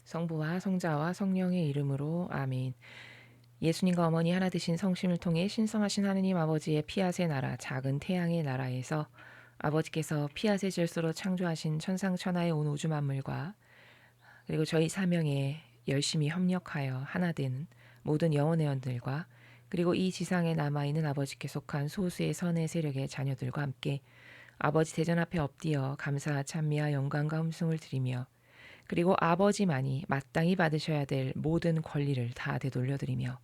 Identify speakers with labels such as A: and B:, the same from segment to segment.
A: 성부와 성자와 성령의 이름으로 아멘. 예수님과 어머니 하나 되신 성심을 통해 신성하신 하느님 아버지의 피앗의 나라 작은 태양의 나라에서 아버지께서 피앗의 질서로 창조하신 천상천하의 온 우주 만물과 그리고 저희 사명에 열심히 협력하여 하나 되는 모든 영혼의 원들과 그리고 이 지상에 남아있는 아버지께 속한 소수의 선의 세력의 자녀들과 함께 아버지 대전 앞에 엎드려 감사와 찬미와 영광과 hum승을 드리며 그리고 아버지만이 마땅히 받으셔야 될 모든 권리를 다 되돌려드리며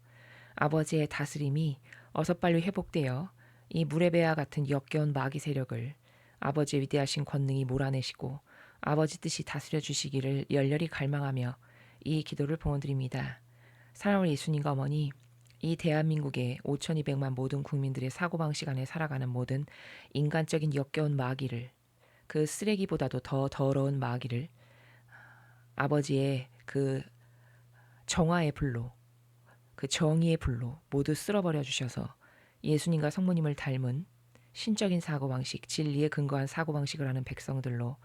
A: 아버지의 다스림이 어서 빨리 회복되어 이 물의 배와 같은 역겨운 마귀 세력을 아버지의 위대하신 권능이 몰아내시고 아버지 뜻이 다스려 주시기를 열렬히 갈망하며 이 기도를 봉헌드립니다. 사랑하는 예수님과 어머니, 이 대한민국의 5,200만 모든 국민들의 사고방식 안에 살아가는 모든 인간적인 역겨운 마귀를 그 쓰레기보다도 더 더러운 마귀를 아버지의 그 정화의 불로 그 정의의 불로 모두 쓸어버려 주셔서 예수님과 성모님을 닮은 신적인 사고방식, 진리에 근거한 사고방식을 하는 백성들로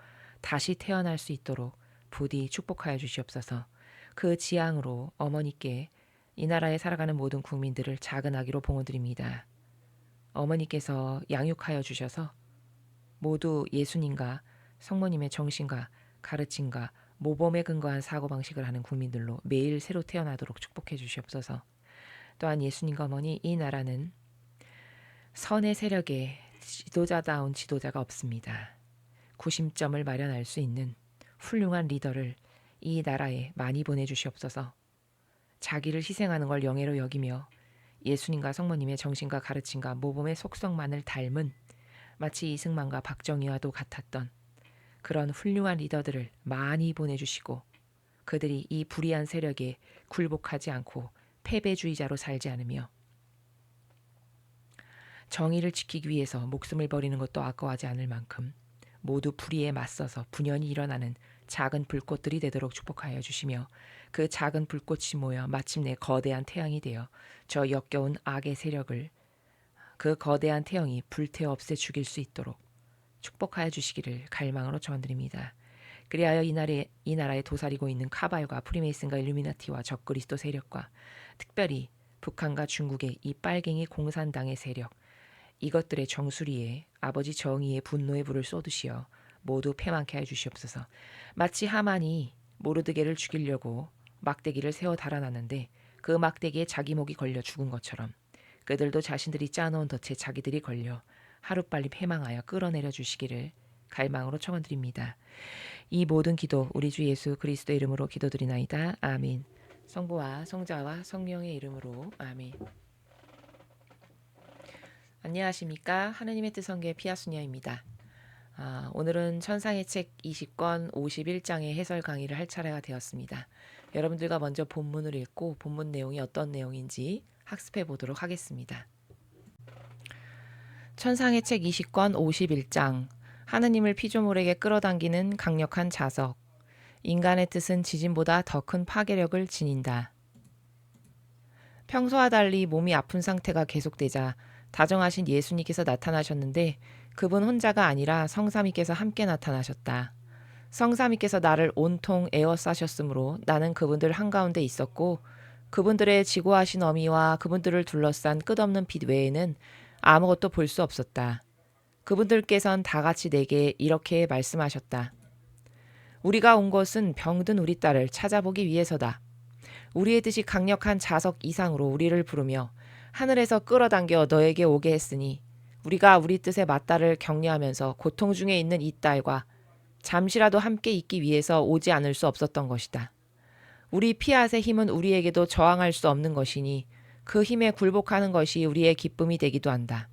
A: 다시 태어날 수 있도록 부디 축복하여 주시옵소서. 그 지향으로 어머니께 이 나라에 살아가는 모든 국민들을 작은 아기로 봉헌드립니다. 어머니께서 양육하여 주셔서 모두 예수님과 성모님의 정신과 가르침과 모범에 근거한 사고방식을 하는 국민들로 매일 새로 태어나도록 축복해 주시옵소서. 또한 예수님과 어머니, 이 나라는 선의 세력에 지도자다운 지도자가 없습니다. 구심점을 마련할 수 있는 훌륭한 리더를 이 나라에 많이 보내주시옵소서. 자기를 희생하는 걸 영예로 여기며 예수님과 성모님의 정신과 가르침과 모범의 속성만을 닮은 마치 이승만과 박정희와도 같았던 그런 훌륭한 리더들을 많이 보내주시고 그들이 이 불의한 세력에 굴복하지 않고 패배주의자로 살지 않으며 정의를 지키기 위해서 목숨을 버리는 것도 아까워하지 않을 만큼 모두 불의에 맞서서 분연히 일어나는 작은 불꽃들이 되도록 축복하여 주시며 그 작은 불꽃이 모여 마침내 거대한 태양이 되어 저 역겨운 악의 세력을 그 거대한 태양이 불태워 없애 죽일 수 있도록 축복하여 주시기를 갈망으로 전드립니다. 그리하여 이 나라에 도사리고 있는 카발과 프리메이슨과 일루미나티와 적그리스도 세력과 특별히 북한과 중국의 이 빨갱이 공산당의 세력 이것들의 정수리에 아버지 정의의 분노의 불을 쏟으시어 모두 패망케 해 주시옵소서. 마치 하만이 모르드게를 죽이려고 막대기를 세워 달아놨는데 그 막대기에 자기 목이 걸려 죽은 것처럼 그들도 자신들이 짜놓은 덫에 자기들이 걸려 하루빨리 패망하여 끌어내려 주시기를 갈망으로 청원드립니다. 이 모든 기도 우리 주 예수 그리스도의 이름으로 기도드리나이다. 아멘. 성부와 성자와 성령의 이름으로 아멘. 안녕하십니까. 하느님의 뜻성교의 피아수녀입니다. 오늘은 천상의 책 20권 51장의 해설 강의를 할 차례가 되었습니다. 여러분들과 먼저 본문을 읽고 본문 내용이 어떤 내용인지 학습해 보도록 하겠습니다. 천상의 책 20권 51장 하느님을 피조물에게 끌어당기는 강력한 자석 인간의 뜻은 지진보다 더 큰 파괴력을 지닌다. 평소와 달리 몸이 아픈 상태가 계속되자 다정하신 예수님께서 나타나셨는데 그분 혼자가 아니라 성삼위께서 함께 나타나셨다. 성삼위께서 나를 온통 에워싸셨으므로 나는 그분들 한가운데 있었고 그분들의 지고하신 어미와 그분들을 둘러싼 끝없는 빛 외에는 아무것도 볼 수 없었다. 그분들께선 다 같이 내게 이렇게 말씀하셨다. 우리가 온 것은 병든 우리 딸을 찾아보기 위해서다. 우리의 뜻이 강력한 자석 이상으로 우리를 부르며 하늘에서 끌어당겨 너에게 오게 했으니 우리가 우리 뜻에 맞다를 격려하면서 고통 중에 있는 이 딸과 잠시라도 함께 있기 위해서 오지 않을 수 없었던 것이다. 우리 피앗의 힘은 우리에게도 저항할 수 없는 것이니 그 힘에 굴복하는 것이 우리의 기쁨이 되기도 한다.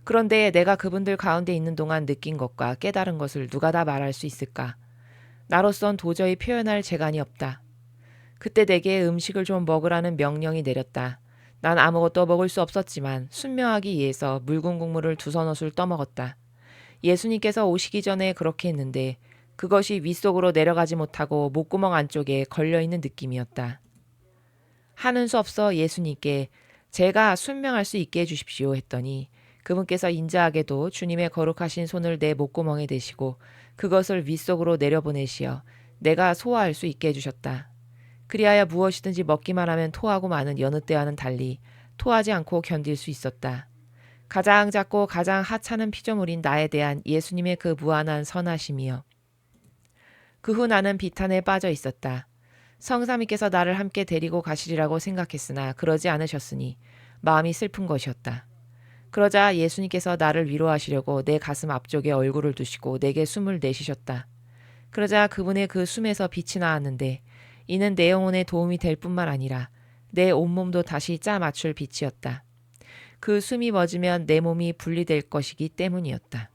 A: 그런데 내가 그분들 가운데 있는 동안 느낀 것과 깨달은 것을 누가 다 말할 수 있을까? 나로선 도저히 표현할 재간이 없다. 그때 내게 음식을 좀 먹으라는 명령이 내렸다. 난 아무것도 먹을 수 없었지만 순명하기 위해서 묽은 국물을 2서넛을 떠먹었다. 예수님께서 오시기 전에 그렇게 했는데 그것이 윗속으로 내려가지 못하고 목구멍 안쪽에 걸려있는 느낌이었다. 하는 수 없어 예수님께 제가 순명할 수 있게 해주십시오 했더니 그분께서 인자하게도 주님의 거룩하신 손을 내 목구멍에 대시고 그것을 윗속으로 내려보내시어 내가 소화할 수 있게 해주셨다. 그리하여 무엇이든지 먹기만 하면 토하고 마는 여느 때와는 달리 토하지 않고 견딜 수 있었다. 가장 작고 가장 하찮은 피조물인 나에 대한 예수님의 그 무한한 선하심이여. 그 후 나는 비탄에 빠져 있었다. 성삼위께서 나를 함께 데리고 가시리라고 생각했으나 그러지 않으셨으니 마음이 슬픈 것이었다. 그러자 예수님께서 나를 위로하시려고 내 가슴 앞쪽에 얼굴을 두시고 내게 숨을 내쉬셨다. 그러자 그분의 그 숨에서 빛이 나왔는데 이는 내 영혼에 도움이 될 뿐만 아니라 내 온몸도 다시 짜 맞출 빛이었다. 그 숨이 멎으면 내 몸이 분리될 것이기 때문이었다.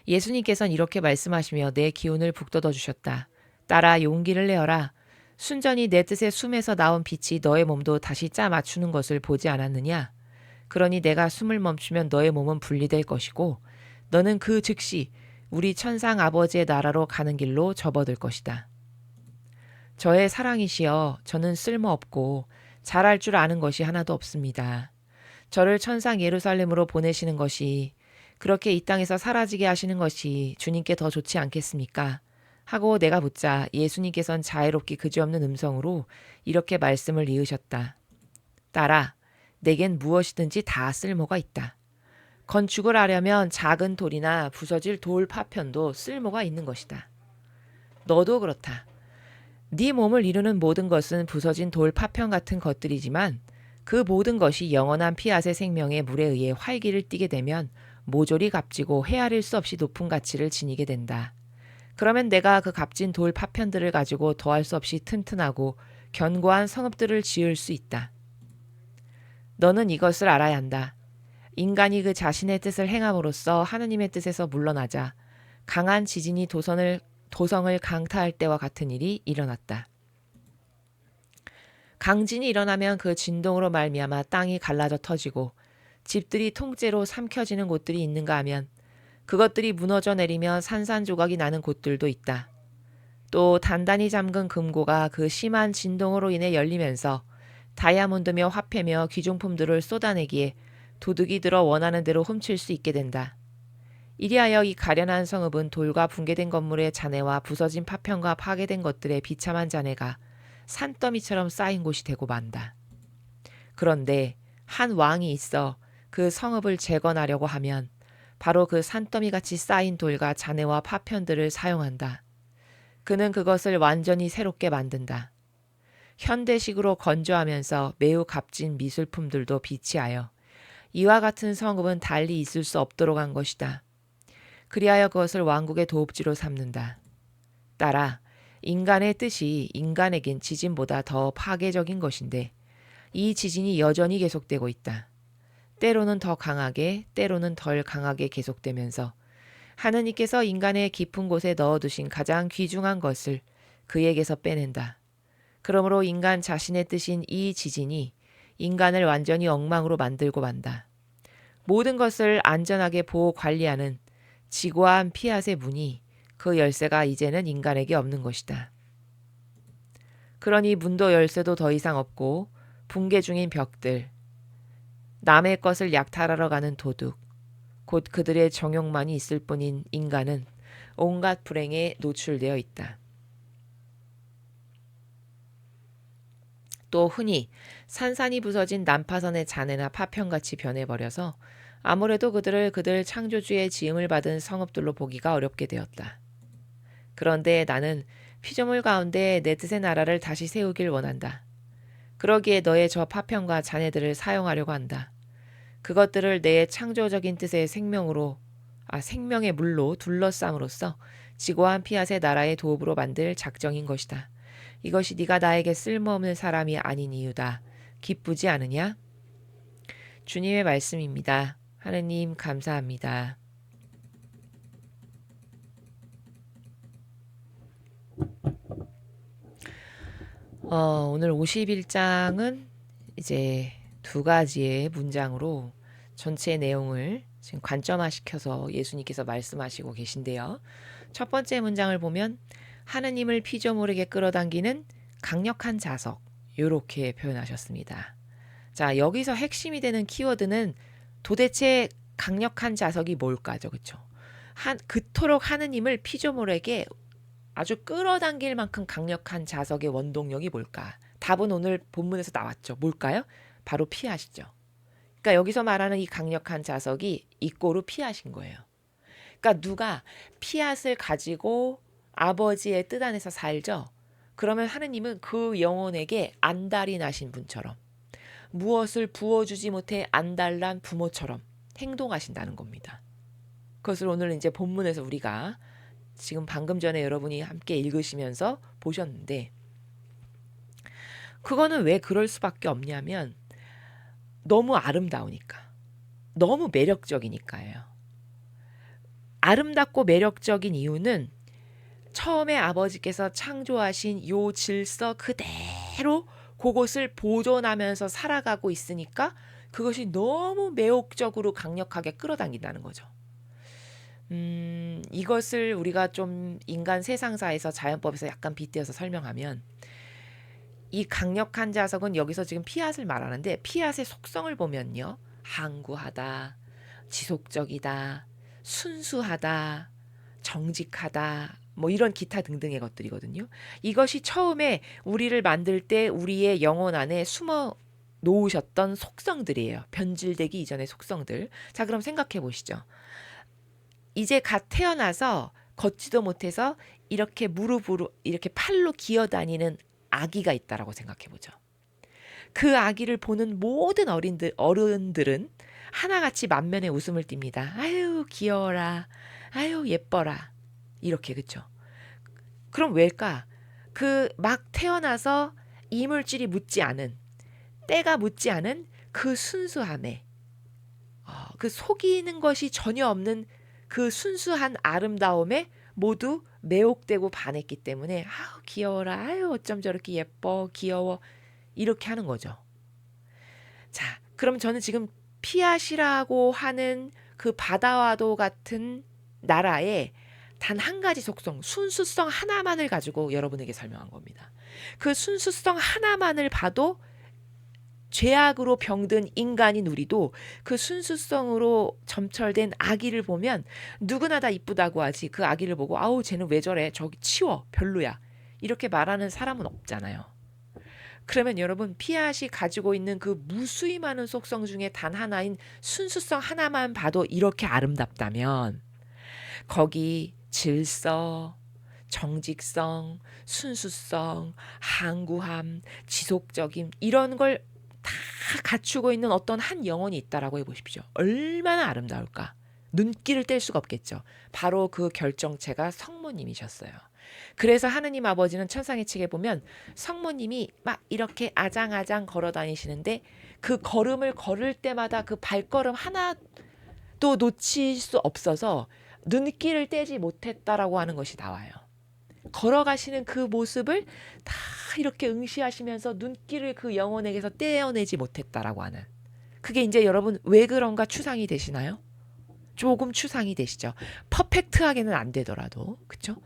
A: 예수님께서는 이렇게 말씀하시며 내 기운을 북돋워 주셨다. 딸아, 용기를 내어라. 순전히 내 뜻의 숨에서 나온 빛이 너의 몸도 다시 짜 맞추는 것을 보지 않았느냐? 그러니 내가 숨을 멈추면 너의 몸은 분리될 것이고 너는 그 즉시 우리 천상 아버지의 나라로 가는 길로 접어들 것이다. 저의 사랑이시여, 저는 쓸모없고 잘할 줄 아는 것이 하나도 없습니다. 저를 천상 예루살렘으로 보내시는 것이, 그렇게 이 땅에서 사라지게 하시는 것이 주님께 더 좋지 않겠습니까? 하고 내가 묻자 예수님께서는 자애롭기 그지없는 음성으로 이렇게 말씀을 이으셨다. 딸아, 내겐 무엇이든지 다 쓸모가 있다. 건축을 하려면 작은 돌이나 부서질 돌 파편도 쓸모가 있는 것이다. 너도 그렇다. 네 몸을 이루는 모든 것은 부서진 돌 파편 같은 것들이지만 그 모든 것이 영원한 피앗의 생명의 물에 의해 활기를 띠게 되면 모조리 값지고 헤아릴 수 없이 높은 가치를 지니게 된다. 그러면 내가 그 값진 돌 파편들을 가지고 더할 수 없이 튼튼하고 견고한 성읍들을 지을 수 있다. 너는 이것을 알아야 한다. 인간이 그 자신의 뜻을 행함으로써 하느님의 뜻에서 물러나자 강한 지진이 도성을 강타할 때와 같은 일이 일어났다. 강진이 일어나면 그 진동으로 말미암아 땅이 갈라져 터지고 집들이 통째로 삼켜지는 곳들이 있는가 하면 그것들이 무너져 내리며 산산조각이 나는 곳들도 있다. 또 단단히 잠근 금고가 그 심한 진동으로 인해 열리면서 다이아몬드며 화폐며 귀중품들을 쏟아내기에 도둑이 들어 원하는 대로 훔칠 수 있게 된다. 이리하여 이 가련한 성읍은 돌과 붕괴된 건물의 잔해와 부서진 파편과 파괴된 것들의 비참한 잔해가 산더미처럼 쌓인 곳이 되고 만다. 그런데 한 왕이 있어 그 성읍을 재건하려고 하면 바로 그 산더미같이 쌓인 돌과 잔해와 파편들을 사용한다. 그는 그것을 완전히 새롭게 만든다. 현대식으로 건조하면서 매우 값진 미술품들도 비치하여 이와 같은 성읍은 달리 있을 수 없도록 한 것이다. 그리하여 그것을 왕국의 도읍지로 삼는다. 따라 인간의 뜻이 인간에겐 지진보다 더 파괴적인 것인데 이 지진이 여전히 계속되고 있다. 때로는 더 강하게, 때로는 덜 강하게 계속되면서 하느님께서 인간의 깊은 곳에 넣어두신 가장 귀중한 것을 그에게서 빼낸다. 그러므로 인간 자신의 뜻인 이 지진이 인간을 완전히 엉망으로 만들고 만다. 모든 것을 안전하게 보호 관리하는 지고한 피앗의 문이 그 열쇠가 이제는 인간에게 없는 것이다. 그러니 문도 열쇠도 더 이상 없고 붕괴 중인 벽들, 남의 것을 약탈하러 가는 도둑, 곧 그들의 정욕만이 있을 뿐인 인간은 온갖 불행에 노출되어 있다. 또 흔히 산산이 부서진 난파선의 잔해나 파편같이 변해버려서 아무래도 그들 창조주의 지음을 받은 성읍들로 보기가 어렵게 되었다. 그런데 나는 피조물 가운데 내 뜻의 나라를 다시 세우길 원한다. 그러기에 너의 저 파편과 잔해들을 사용하려고 한다. 그것들을 내 창조적인 뜻의 생명의 물로 둘러싸므로써 지고한 피앗의 나라의 도읍으로 만들 작정인 것이다. 이것이 네가 나에게 쓸모없는 사람이 아닌 이유다. 기쁘지 않으냐? 주님의 말씀입니다. 하느님 감사합니다. 오늘 51장은 이제 두 가지의 문장으로 전체 내용을 지금 관점화시켜서 예수님께서 말씀하시고 계신데요. 첫 번째 문장을 보면 하느님을 피조물에게 끌어당기는 강력한 자석, 이렇게 표현하셨습니다. 자, 여기서 핵심이 되는 키워드는 도대체 강력한 자석이 뭘까죠? 그렇죠? 그토록 하느님을 피조물에게 아주 끌어당길 만큼 강력한 자석의 원동력이 뭘까? 답은 오늘 본문에서 나왔죠. 뭘까요? 바로 피앗이죠. 그러니까 여기서 말하는 이 강력한 자석이 이꼬르 피앗인 거예요. 그러니까 누가 피앗을 가지고 아버지의 뜻 안에서 살죠. 그러면 하느님은 그 영혼에게 안달이 나신 분처럼 무엇을 부어주지 못해 안달난 부모처럼 행동하신다는 겁니다. 그것을 오늘 이제 본문에서 우리가 지금 방금 전에 여러분이 함께 읽으시면서 보셨는데, 그거는 왜 그럴 수밖에 없냐면 너무 아름다우니까, 너무 매력적이니까요. 아름답고 매력적인 이유는 처음에 아버지께서 창조하신 요 질서 그대로 그것을 보존하면서 살아가고 있으니까 그것이 너무 매혹적으로 강력하게 끌어당긴다는 거죠. 이것을 우리가 좀 인간 세상사에서 자연법에서 약간 빗대어서 설명하면, 이 강력한 자석은 여기서 지금 피앗을 말하는데, 피앗의 속성을 보면요, 항구하다, 지속적이다, 순수하다, 정직하다, 뭐 이런 기타 등등의 것들이거든요. 이것이 처음에 우리를 만들 때 우리의 영혼 안에 숨어 놓으셨던 속성들이에요. 변질되기 이전의 속성들. 자, 그럼 생각해 보시죠. 이제 갓 태어나서 걷지도 못해서 이렇게 무릎으로 이렇게 팔로 기어다니는 아기가 있다라고 생각해 보죠. 그 아기를 보는 모든 어른들은 하나같이 만면에 웃음을 띱니다. 아유 귀여워라, 아유 예뻐라, 이렇게. 그쵸? 그럼 왜일까? 그 막 태어나서 이물질이 묻지 않은, 때가 묻지 않은 그 순수함에, 그 속이는 것이 전혀 없는 그 순수한 아름다움에 모두 매혹되고 반했기 때문에 아우 귀여워라, 아유 어쩜 저렇게 예뻐, 귀여워, 이렇게 하는 거죠. 자, 그럼 저는 지금 피앗이라고 하는 그 바다와도 같은 나라에 단 한 가지 속성, 순수성 하나만을 가지고 여러분에게 설명한 겁니다. 그 순수성 하나만을 봐도 죄악으로 병든 인간인 우리도 그 순수성으로 점철된 아기를 보면 누구나 다 이쁘다고 하지, 그 아기를 보고 아우 쟤는 왜 저래, 저기 치워, 별로야, 이렇게 말하는 사람은 없잖아요. 그러면 여러분, 피앗이 가지고 있는 그 무수히 많은 속성 중에 단 하나인 순수성 하나만 봐도 이렇게 아름답다면, 거기 질서, 정직성, 순수성, 항구함, 지속적임, 이런 걸 다 갖추고 있는 어떤 한 영혼이 있다라고 해보십시오. 얼마나 아름다울까? 눈길을 뗄 수가 없겠죠. 바로 그 결정체가 성모님이셨어요. 그래서 하느님 아버지는 천상의 책에 보면 성모님이 막 이렇게 아장아장 걸어 다니시는데 그 걸음을 걸을 때마다 그 발걸음 하나도 놓칠 수 없어서 눈길을 떼지 못했다라고 하는 것이 나와요. 걸어가시는 그 모습을 다 이렇게 응시하시면서 눈길을 그 영혼에게서 떼어내지 못했다라고 하는, 그게 이제 여러분 왜 그런가 추상이 되시나요? 조금 추상이 되시죠. 퍼펙트하게는 안 되더라도. 그쵸?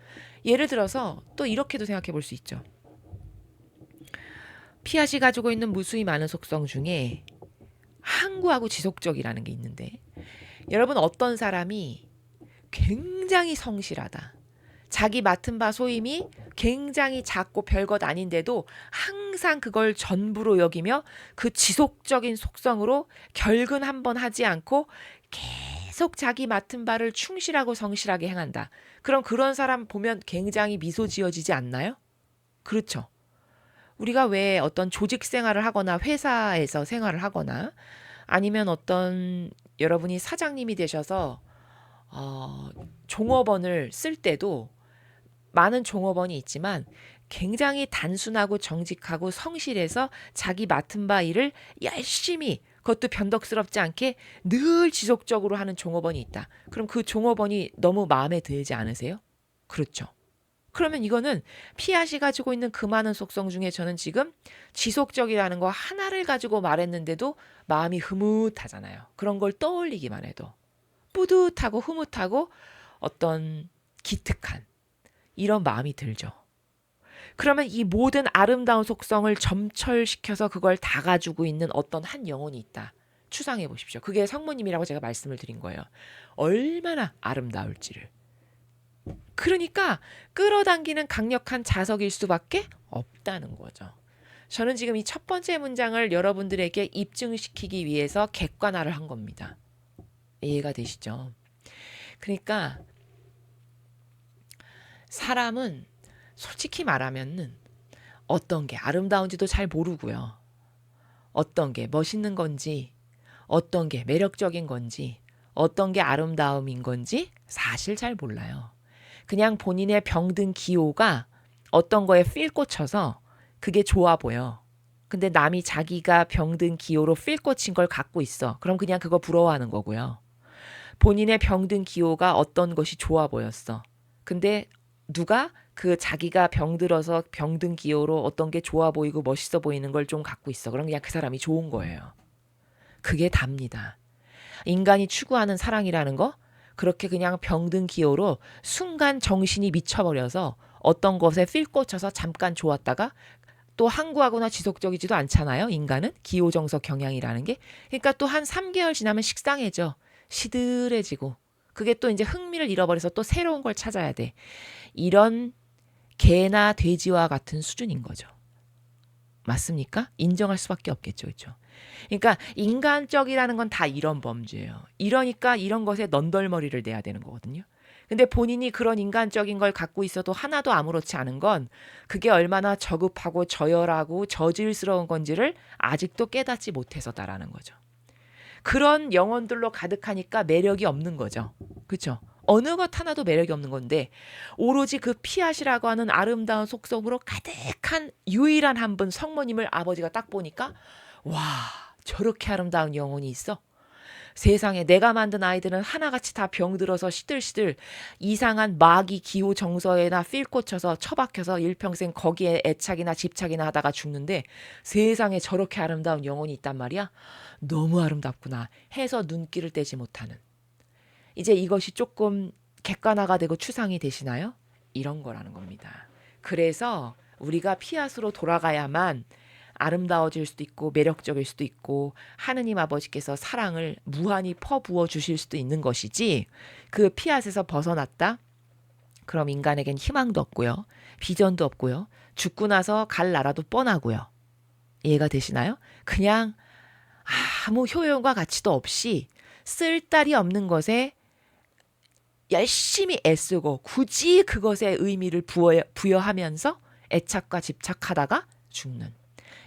A: 예를 들어서 또 이렇게도 생각해 볼 수 있죠. 피앗이 가지고 있는 무수히 많은 속성 중에 항구하고 지속적이라는 게 있는데, 여러분 어떤 사람이 굉장히 성실하다, 자기 맡은 바 소임이 굉장히 작고 별것 아닌데도 항상 그걸 전부로 여기며 그 지속적인 속성으로 결근 한번 하지 않고 계속 자기 맡은 바를 충실하고 성실하게 행한다. 그럼 그런 사람 보면 굉장히 미소 지어지지 않나요? 그렇죠. 우리가 왜 어떤 조직 생활을 하거나 회사에서 생활을 하거나 아니면 어떤 여러분이 사장님이 되셔서 종업원을 쓸 때도 많은 종업원이 있지만 굉장히 단순하고 정직하고 성실해서 자기 맡은 바 일을 열심히, 그것도 변덕스럽지 않게 늘 지속적으로 하는 종업원이 있다. 그럼 그 종업원이 너무 마음에 들지 않으세요? 그렇죠. 그러면 이거는 피앗이 가지고 있는 그 많은 속성 중에 저는 지금 지속적이라는 거 하나를 가지고 말했는데도 마음이 흐뭇하잖아요. 그런 걸 떠올리기만 해도 뿌듯하고 흐뭇하고 어떤 기특한 이런 마음이 들죠. 그러면 이 모든 아름다운 속성을 점철시켜서 그걸 다 가지고 있는 어떤 한 영혼이 있다. 추상해 보십시오. 그게 성모님이라고 제가 말씀을 드린 거예요. 얼마나 아름다울지를. 그러니까 끌어당기는 강력한 자석일 수밖에 없다는 거죠. 저는 지금 이 첫 번째 문장을 여러분들에게 입증시키기 위해서 객관화를 한 겁니다. 이해가 되시죠? 그러니까 사람은 솔직히 말하면은 어떤 게 아름다운지도 잘 모르고요. 어떤 게 멋있는 건지, 어떤 게 매력적인 건지, 어떤 게 아름다움인 건지 사실 잘 몰라요. 그냥 본인의 병든 기호가 어떤 거에 필 꽂혀서 그게 좋아 보여. 근데 남이 자기가 병든 기호로 필 꽂힌 걸 갖고 있어. 그럼 그냥 그거 부러워하는 거고요. 본인의 병든 기호가 어떤 것이 좋아 보였어. 근데 누가 그 자기가 병들어서 병든 기호로 어떤 게 좋아 보이고 멋있어 보이는 걸 좀 갖고 있어. 그럼 그냥 그 사람이 좋은 거예요. 그게 답니다. 인간이 추구하는 사랑이라는 거 그렇게 그냥 병든 기호로 순간 정신이 미쳐버려서 어떤 것에 필 꽂혀서 잠깐 좋았다가 또 항구하거나 지속적이지도 않잖아요. 인간은 기호정석 경향이라는 게. 그러니까 또 한 3개월 지나면 식상해져. 시들해지고. 그게 또 이제 흥미를 잃어버려서 또 새로운 걸 찾아야 돼. 이런 개나 돼지와 같은 수준인 거죠. 맞습니까? 인정할 수밖에 없겠죠. 그렇죠? 그러니까 인간적이라는 건 다 이런 범주예요. 이러니까 이런 것에 넌덜머리를 내야 되는 거거든요. 근데 본인이 그런 인간적인 걸 갖고 있어도 하나도 아무렇지 않은 건 그게 얼마나 저급하고 저열하고 저질스러운 건지를 아직도 깨닫지 못해서다라는 거죠. 그런 영혼들로 가득하니까 매력이 없는 거죠. 그렇죠? 어느 것 하나도 매력이 없는 건데 오로지 그 피앗이라고 하는 아름다운 속성으로 가득한 유일한 한 분 성모님을 아버지가 딱 보니까 와, 저렇게 아름다운 영혼이 있어? 세상에 내가 만든 아이들은 하나같이 다 병들어서 시들시들 이상한 마귀 기호 정서에나 필 꽂혀서 처박혀서 일평생 거기에 애착이나 집착이나 하다가 죽는데 세상에 저렇게 아름다운 영혼이 있단 말이야? 너무 아름답구나 해서 눈길을 떼지 못하는. 이제 이것이 조금 객관화가 되고 추상이 되시나요? 이런 거라는 겁니다. 그래서 우리가 피앗으로 돌아가야만 아름다워질 수도 있고 매력적일 수도 있고 하느님 아버지께서 사랑을 무한히 퍼부어 주실 수도 있는 것이지 그 피앗에서 벗어났다? 그럼 인간에겐 희망도 없고요. 비전도 없고요. 죽고 나서 갈 나라도 뻔하고요. 이해가 되시나요? 그냥 아무 효용과 가치도 없이 쓸데리 없는 것에 열심히 애쓰고 굳이 그것에 의미를 부여하면서 애착과 집착하다가 죽는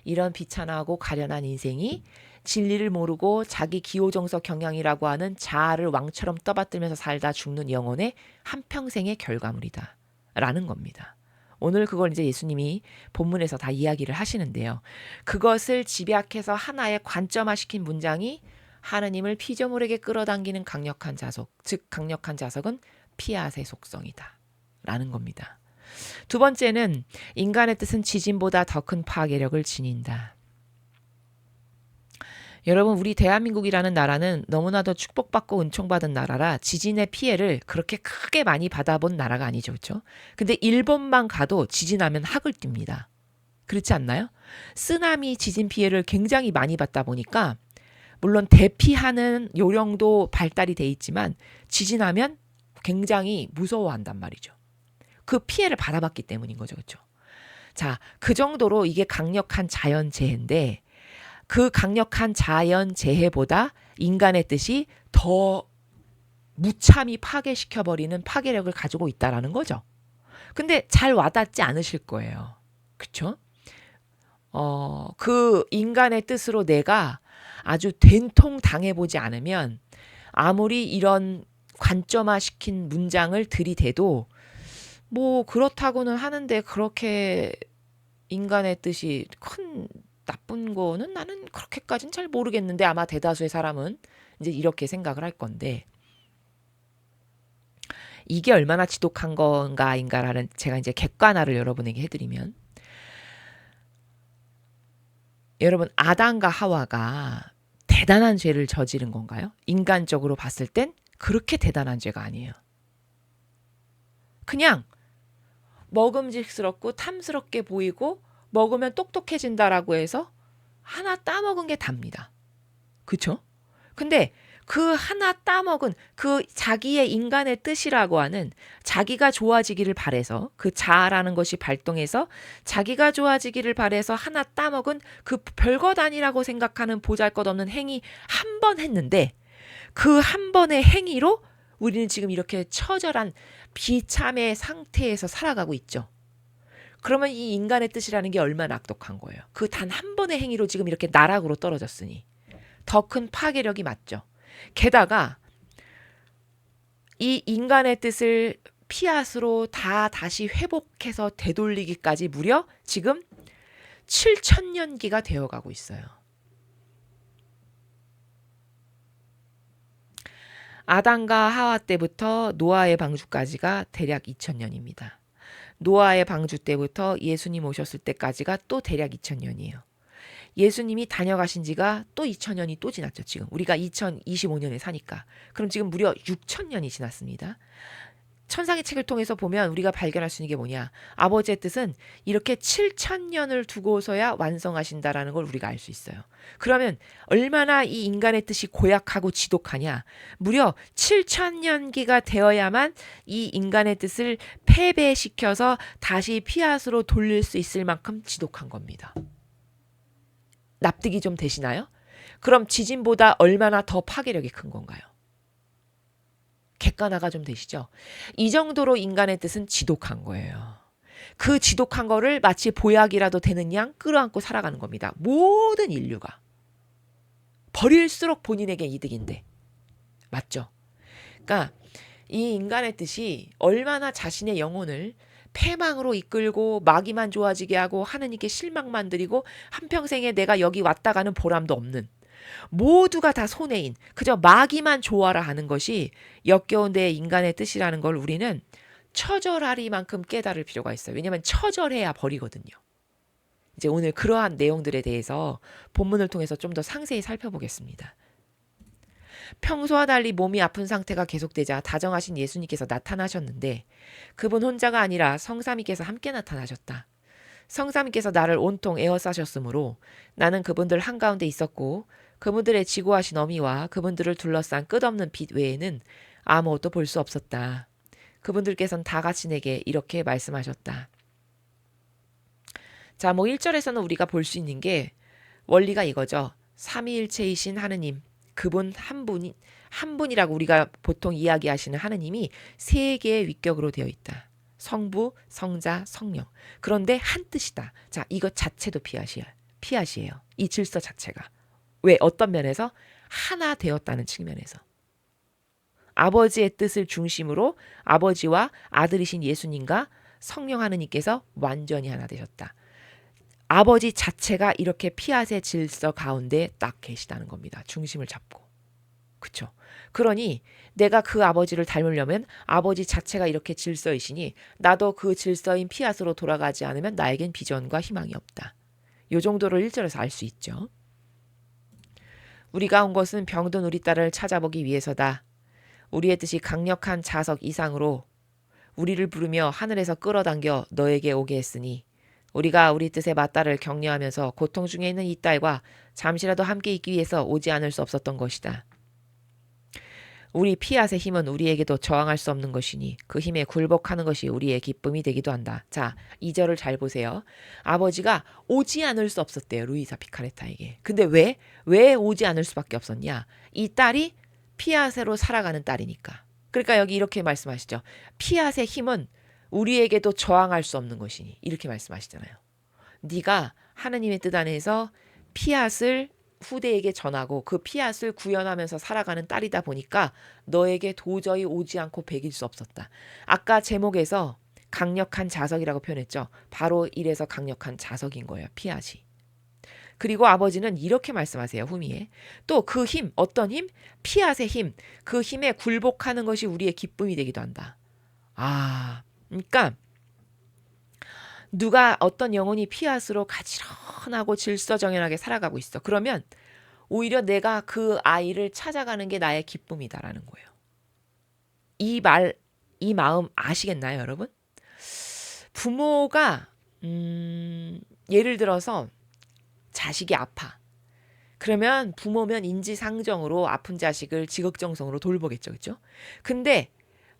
A: 이런 비참하고 가련한 인생이 진리를 모르고 자기 기호정석 경향이라고 하는 자아를 왕처럼 떠받들면서 살다 죽는 영혼의 한평생의 결과물이다 라는 겁니다. 오늘 그걸 이제 예수님이 본문에서 다 이야기를 하시는데요. 그것을 집약해서 하나의 관점화시킨 문장이 하느님을 피조물에게 끌어당기는 강력한 자석, 즉 강력한 자석은 피앗의 속성이다 라는 겁니다. 두 번째는 인간의 뜻은 지진보다 더 큰 파괴력을 지닌다. 여러분 우리 대한민국이라는 나라는 너무나도 축복받고 은총받은 나라라 지진의 피해를 그렇게 크게 많이 받아본 나라가 아니죠. 그렇죠? 근데 일본만 가도 지진하면 학을 띱니다. 그렇지 않나요? 쓰나미 지진 피해를 굉장히 많이 받다 보니까 물론 대피하는 요령도 발달이 돼 있지만 지진하면 굉장히 무서워한단 말이죠. 그 피해를 받아봤기 때문인 거죠. 그렇죠? 자, 그 정도로 이게 강력한 자연재해인데 그 강력한 자연재해보다 인간의 뜻이 더 무참히 파괴시켜버리는 파괴력을 가지고 있다라는 거죠. 근데 잘 와닿지 않으실 거예요. 그렇죠? 그 인간의 뜻으로 내가 아주 된통 당해보지 않으면 아무리 이런 관점화시킨 문장을 들이대도 뭐 그렇다고는 하는데 그렇게 인간의 뜻이 큰 나쁜 거는 나는 그렇게까지는 잘 모르겠는데 아마 대다수의 사람은 이제 이렇게 생각을 할 건데 이게 얼마나 지독한 건가인가라는 제가 이제 객관화를 여러분에게 해드리면 여러분 아담과 하와가 대단한 죄를 저지른 건가요? 인간적으로 봤을 땐 그렇게 대단한 죄가 아니에요. 그냥 먹음직스럽고 탐스럽게 보이고 먹으면 똑똑해진다라고 해서 하나 따먹은 게 답니다. 그쵸? 근데 그 하나 따먹은 그 자기의 인간의 뜻이라고 하는 자기가 좋아지기를 바래서 그 자아라는 것이 발동해서 자기가 좋아지기를 바래서 하나 따먹은 그 별것 아니라고 생각하는 보잘것없는 행위 한 번 했는데 그 한 번의 행위로 우리는 지금 이렇게 처절한 비참의 상태에서 살아가고 있죠. 그러면 이 인간의 뜻이라는 게 얼마나 악독한 거예요. 그 단 한 번의 행위로 지금 이렇게 나락으로 떨어졌으니 더 큰 파괴력이 맞죠. 게다가 이 인간의 뜻을 피앗으로 다시 회복해서 되돌리기까지 무려 지금 7,000년기가 되어가고 있어요. 아담과 하와 때부터 노아의 방주까지가 대략 2,000년입니다. 노아의 방주 때부터 예수님 오셨을 때까지가 또 대략 2,000년이에요. 예수님이 다녀가신 지가 또 2,000년이 또 지났죠. 지금 우리가 2025년에 사니까. 그럼 지금 무려 6,000년이 지났습니다. 천상의 책을 통해서 보면 우리가 발견할 수 있는 게 뭐냐. 아버지의 뜻은 이렇게 7,000년을 두고서야 완성하신다라는 걸 우리가 알 수 있어요. 그러면 얼마나 이 인간의 뜻이 고약하고 지독하냐. 무려 7,000년기가 되어야만 이 인간의 뜻을 패배시켜서 다시 피앗으로 돌릴 수 있을 만큼 지독한 겁니다. 납득이 좀 되시나요? 그럼 지진보다 얼마나 더 파괴력이 큰 건가요? 객관화가 좀 되시죠? 이 정도로 인간의 뜻은 지독한 거예요. 그 지독한 거를 마치 보약이라도 되는 양 끌어안고 살아가는 겁니다. 모든 인류가. 버릴수록 본인에게 이득인데. 맞죠? 그러니까 이 인간의 뜻이 얼마나 자신의 영혼을 패망으로 이끌고 마귀만 좋아지게 하고 하느님께 실망만 드리고 한평생에 내가 여기 왔다 가는 보람도 없는 모두가 다 손해인 그저 마귀만 좋아라 하는 것이 역겨운 데의 인간의 뜻이라는 걸 우리는 처절하리만큼 깨달을 필요가 있어요. 왜냐하면 처절해야 버리거든요. 이제 오늘 그러한 내용들에 대해서 본문을 통해서 좀 더 상세히 살펴보겠습니다. 평소와 달리 몸이 아픈 상태가 계속되자 다정하신 예수님께서 나타나셨는데 그분 혼자가 아니라 성삼위께서 함께 나타나셨다. 성삼위께서 나를 온통 에워싸셨으므로 나는 그분들 한가운데 있었고 그분들의 지고하신 어미와 그분들을 둘러싼 끝없는 빛 외에는 아무것도 볼 수 없었다. 그분들께서는 다 같이 내게 이렇게 말씀하셨다. 자, 1절에서는 우리가 볼 수 있는 게 원리가 이거죠. 삼위일체이신 하느님, 그분 한 분이라고 우리가 보통 이야기하시는 하느님이 세 개의 위격으로 되어 있다. 성부, 성자, 성령. 그런데 한 뜻이다. 자, 이것 자체도 피앗이에요. 이 질서 자체가. 왜? 어떤 면에서? 하나 되었다는 측면에서. 아버지의 뜻을 중심으로 아버지와 아들이신 예수님과 성령 하느님께서 완전히 하나 되셨다. 아버지 자체가 이렇게 피앗의 질서 가운데 딱 계시다는 겁니다. 중심을 잡고. 그쵸? 그러니 내가 그 아버지를 닮으려면 아버지 자체가 이렇게 질서이시니 나도 그 질서인 피앗으로 돌아가지 않으면 나에겐 비전과 희망이 없다. 요 정도를 1절에서 알 수 있죠. 우리가 온 것은 병든 우리 딸을 찾아보기 위해서다. 우리의 뜻이 강력한 자석 이상으로 우리를 부르며 하늘에서 끌어당겨 너에게 오게 했으니 우리가 우리 뜻에 맞다를 격려하면서 고통 중에 있는 이 딸과 잠시라도 함께 있기 위해서 오지 않을 수 없었던 것이다. 우리 피앗의 힘은 우리에게도 저항할 수 없는 것이니 그 힘에 굴복하는 것이 우리의 기쁨이 되기도 한다. 자, 2절을 잘 보세요. 아버지가 오지 않을 수 없었대요. 루이사 피카레타에게. 근데 왜 오지 않을 수밖에 없었냐? 이 딸이 피앗으로 살아가는 딸이니까. 그러니까 여기 이렇게 말씀하시죠. 피앗의 힘은 우리에게도 저항할 수 없는 것이니 이렇게 말씀하시잖아요. 네가 하느님의 뜻 안에서 피앗을 후대에게 전하고 그 피앗을 구현하면서 살아가는 딸이다 보니까 너에게 도저히 오지 않고 배길 수 없었다. 아까 제목에서 강력한 자석이라고 표현했죠. 바로 이래서 강력한 자석인 거예요. 피앗이. 그리고 아버지는 이렇게 말씀하세요. 후미에. 또 그 힘, 어떤 힘? 피앗의 힘. 그 힘에 굴복하는 것이 우리의 기쁨이 되기도 한다. 그러니까 누가 어떤 영혼이 피앗으로 가지런하고 질서정연하게 살아가고 있어. 그러면 오히려 내가 그 아이를 찾아가는 게 나의 기쁨이다라는 거예요. 이 마음 아시겠나요, 여러분? 부모가 예를 들어서 자식이 아파. 그러면 부모면 인지상정으로 아픈 자식을 지극정성으로 돌보겠죠. 그렇죠? 근데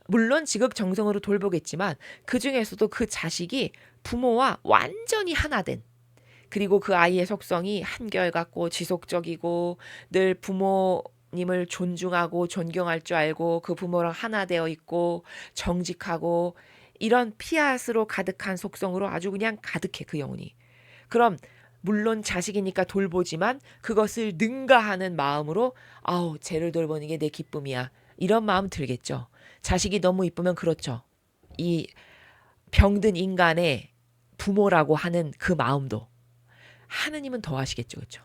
A: 물론 지극정성으로 돌보겠지만 그중에서도 그 자식이 부모와 완전히 하나된, 그리고 그 아이의 속성이 한결같고 지속적이고 늘 부모님을 존중하고 존경할 줄 알고 그 부모랑 하나 되어 있고 정직하고 이런 피앗으로 가득한 속성으로 아주 그냥 가득해 그 영혼이. 그럼 물론 자식이니까 돌보지만 그것을 능가하는 마음으로 아우 쟤를 돌보는 게 내 기쁨이야, 이런 마음 들겠죠. 자식이 너무 이쁘면 그렇죠. 이 병든 인간의 부모라고 하는 그 마음도 하느님은 더 하시겠죠. 그렇죠?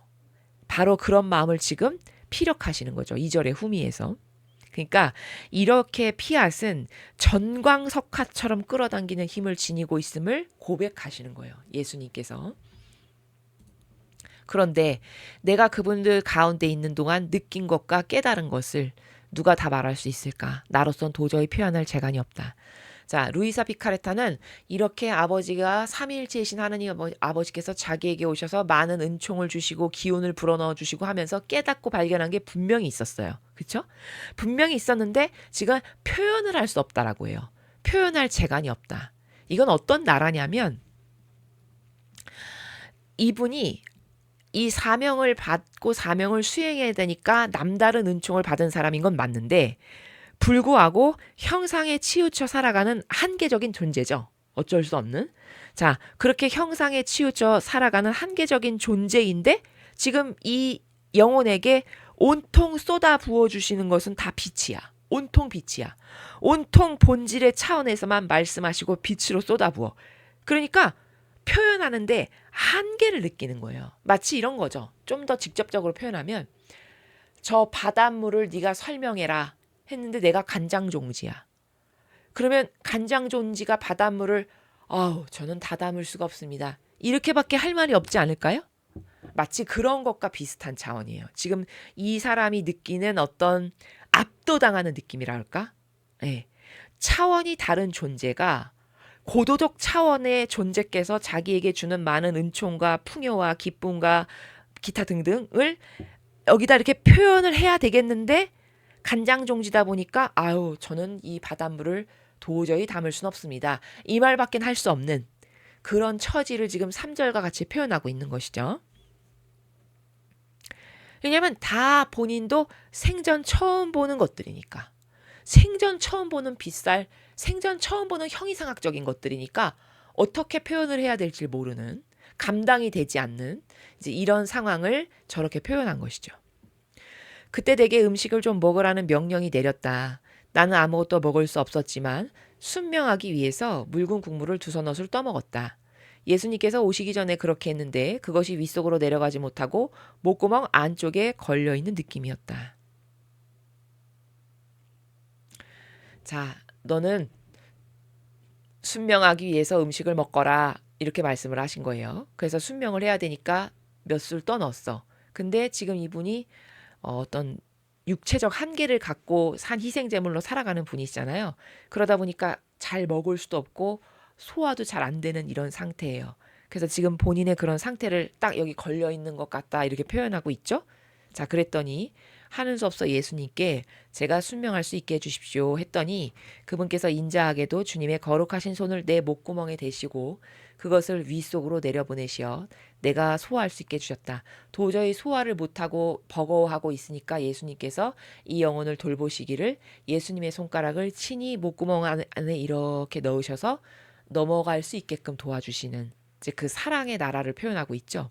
A: 바로 그런 마음을 지금 피력하시는 거죠. 2절의 후미에서. 그러니까 이렇게 피앗은 전광석화처럼 끌어당기는 힘을 지니고 있음을 고백하시는 거예요. 예수님께서. 그런데 내가 그분들 가운데 있는 동안 느낀 것과 깨달은 것을 누가 다 말할 수 있을까? 나로선 도저히 표현할 재간이 없다. 자, 루이사 피카레타는 이렇게 아버지가 삼위일체이신 하느님 아버지께서 자기에게 오셔서 많은 은총을 주시고 기운을 불어넣어 주시고 하면서 깨닫고 발견한 게 분명히 있었어요. 그렇죠? 분명히 있었는데 지금 표현을 할 수 없다라고 해요. 표현할 재간이 없다. 이건 어떤 나라냐면 이분이 이 사명을 받고 사명을 수행해야 되니까 남다른 은총을 받은 사람인 건 맞는데 불구하고 형상에 치우쳐 살아가는 한계적인 존재죠. 어쩔 수 없는. 자, 그렇게 형상에 치우쳐 살아가는 한계적인 존재인데 지금 이 영혼에게 온통 쏟아 부어주시는 것은 다 빛이야. 온통 빛이야. 온통 본질의 차원에서만 말씀하시고 빛으로 쏟아 부어. 그러니까 표현하는데 한계를 느끼는 거예요. 마치 이런 거죠. 좀 더 직접적으로 표현하면 저 바닷물을 네가 설명해라 했는데 내가 간장종지야. 그러면 간장종지가 바닷물을 저는 다 담을 수가 없습니다, 이렇게밖에 할 말이 없지 않을까요? 마치 그런 것과 비슷한 차원이에요. 지금 이 사람이 느끼는 어떤 압도당하는 느낌이라 할까? 네. 차원이 다른 존재가 고도적 차원의 존재께서 자기에게 주는 많은 은총과 풍요와 기쁨과 기타 등등을 여기다 이렇게 표현을 해야 되겠는데 간장종지다 보니까 저는 이 바닷물을 도저히 담을 순 없습니다, 이 말밖엔 할 수 없는 그런 처지를 지금 3절과 같이 표현하고 있는 것이죠. 왜냐하면 다 본인도 생전 처음 보는 것들이니까, 생전 처음 보는 빗살, 생전 처음 보는 형이상학적인 것들이니까 어떻게 표현을 해야 될지 모르는, 감당이 되지 않는 이제 이런 상황을 저렇게 표현한 것이죠. 그때 내게 음식을 좀 먹으라는 명령이 내렸다. 나는 아무것도 먹을 수 없었지만 순명하기 위해서 묽은 국물을 2서넛을 떠먹었다. 예수님께서 오시기 전에 그렇게 했는데 그것이 윗속으로 내려가지 못하고 목구멍 안쪽에 걸려있는 느낌이었다. 자, 너는 순명하기 위해서 음식을 먹거라, 이렇게 말씀을 하신 거예요. 그래서 순명을 해야 되니까 몇 술 떠넣었어. 근데 지금 이분이 어떤 육체적 한계를 갖고 산 희생제물로 살아가는 분이시잖아요. 그러다 보니까 잘 먹을 수도 없고 소화도 잘 안 되는 이런 상태예요. 그래서 지금 본인의 그런 상태를 딱 여기 걸려 있는 것 같다, 이렇게 표현하고 있죠. 자, 그랬더니 하는 수 없어 예수님께 제가 순명할 수 있게 해주십시오 했더니 그분께서 인자하게도 주님의 거룩하신 손을 내 목구멍에 대시고 그것을 윗속으로 내려보내시어 내가 소화할 수 있게 해주셨다. 도저히 소화를 못하고 버거워하고 있으니까 예수님께서 이 영혼을 돌보시기를 예수님의 손가락을 친히 목구멍 안에 이렇게 넣으셔서 넘어갈 수 있게끔 도와주시는 이제 그 사랑의 나라를 표현하고 있죠.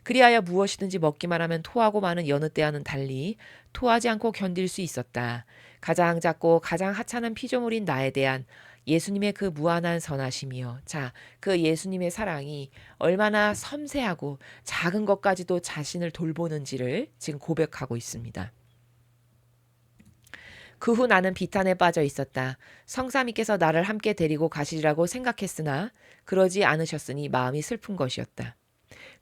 A: 그리하여 무엇이든지 먹기만 하면 토하고 마는 여느 때와는 달리 토하지 않고 견딜 수 있었다. 가장 작고 가장 하찮은 피조물인 나에 대한 예수님의 그 무한한 선하심이요. 자, 그 예수님의 사랑이 얼마나 섬세하고 작은 것까지도 자신을 돌보는지를 지금 고백하고 있습니다. 그 후 나는 비탄에 빠져 있었다. 성삼위께서 나를 함께 데리고 가시리라고 생각했으나 그러지 않으셨으니 마음이 슬픈 것이었다.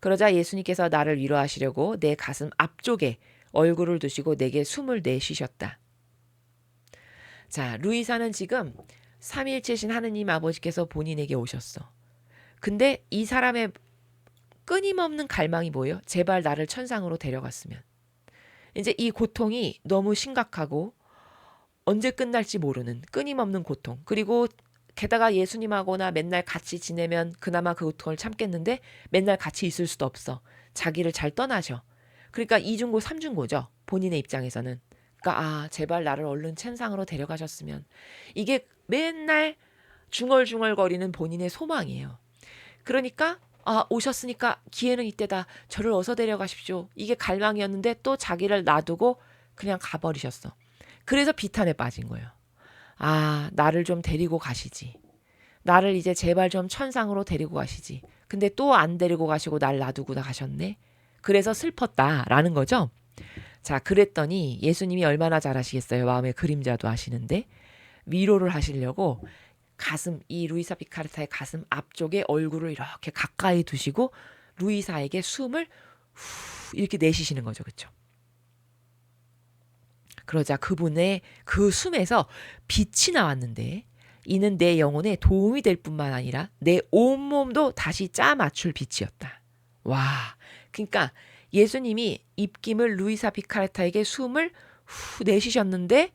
A: 그러자 예수님께서 나를 위로하시려고 내 가슴 앞쪽에 얼굴을 두시고 내게 숨을 내쉬셨다. 자, 루이사는 지금 삼위일체신 하느님 아버지께서 본인에게 오셨어. 근데 이 사람의 끊임없는 갈망이 뭐예요? 제발 나를 천상으로 데려갔으면. 이제 이 고통이 너무 심각하고 언제 끝날지 모르는 끊임없는 고통. 그리고 게다가 예수님하고나 맨날 같이 지내면 그나마 그 고통을 참겠는데 맨날 같이 있을 수도 없어. 자기를 잘 떠나셔. 그러니까 이중고 삼중고죠. 본인의 입장에서는. 그러니까 제발 나를 얼른 천상으로 데려가셨으면. 이게 맨날 중얼중얼거리는 본인의 소망이에요. 그러니까 오셨으니까 기회는 이때다. 저를 어서 데려가십시오. 이게 갈망이었는데 또 자기를 놔두고 그냥 가버리셨어. 그래서 비탄에 빠진 거예요. 나를 좀 데리고 가시지. 나를 이제 제발 좀 천상으로 데리고 가시지. 근데 또 안 데리고 가시고 날 놔두고 가셨네. 그래서 슬펐다라는 거죠. 자, 그랬더니 예수님이 얼마나 잘하시겠어요. 마음의 그림자도 아시는데 위로를 하시려고 이 루이사 피카레타의 가슴 앞쪽에 얼굴을 이렇게 가까이 두시고 루이사에게 숨을 후 이렇게 내쉬시는 거죠. 그렇죠? 그러자 그분의 그 숨에서 빛이 나왔는데 이는 내 영혼에 도움이 될 뿐만 아니라 내 온몸도 다시 짜 맞출 빛이었다. 와, 그러니까 예수님이 입김을 루이사 피카레타에게 숨을 후 내쉬셨는데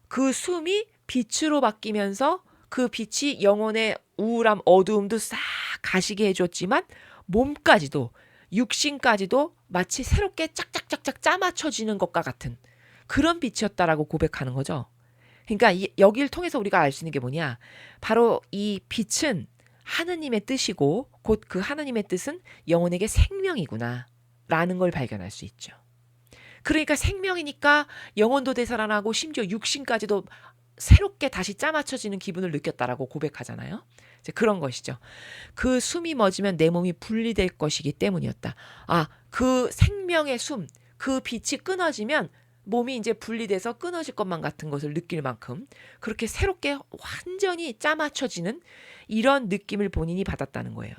A: 그 숨이 빛으로 바뀌면서 그 빛이 영혼의 우울함, 어두움도 싹 가시게 해줬지만 몸까지도 육신까지도 마치 새롭게 짝짝짝짝 짜맞춰지는 것과 같은 그런 빛이었다라고 고백하는 거죠. 그러니까 여기를 통해서 우리가 알 수 있는 게 뭐냐. 바로 이 빛은 하느님의 뜻이고 곧 그 하느님의 뜻은 영혼에게 생명이구나 라는 걸 발견할 수 있죠. 그러니까 생명이니까 영혼도 되살아나고 심지어 육신까지도 새롭게 다시 짜맞춰지는 기분을 느꼈다라고 고백하잖아요. 이제 그런 것이죠. 그 숨이 멎으면 내 몸이 분리될 것이기 때문이었다. 그 생명의 숨, 그 빛이 끊어지면 몸이 이제 분리돼서 끊어질 것만 같은 것을 느낄 만큼 그렇게 새롭게 완전히 짜맞춰지는 이런 느낌을 본인이 받았다는 거예요.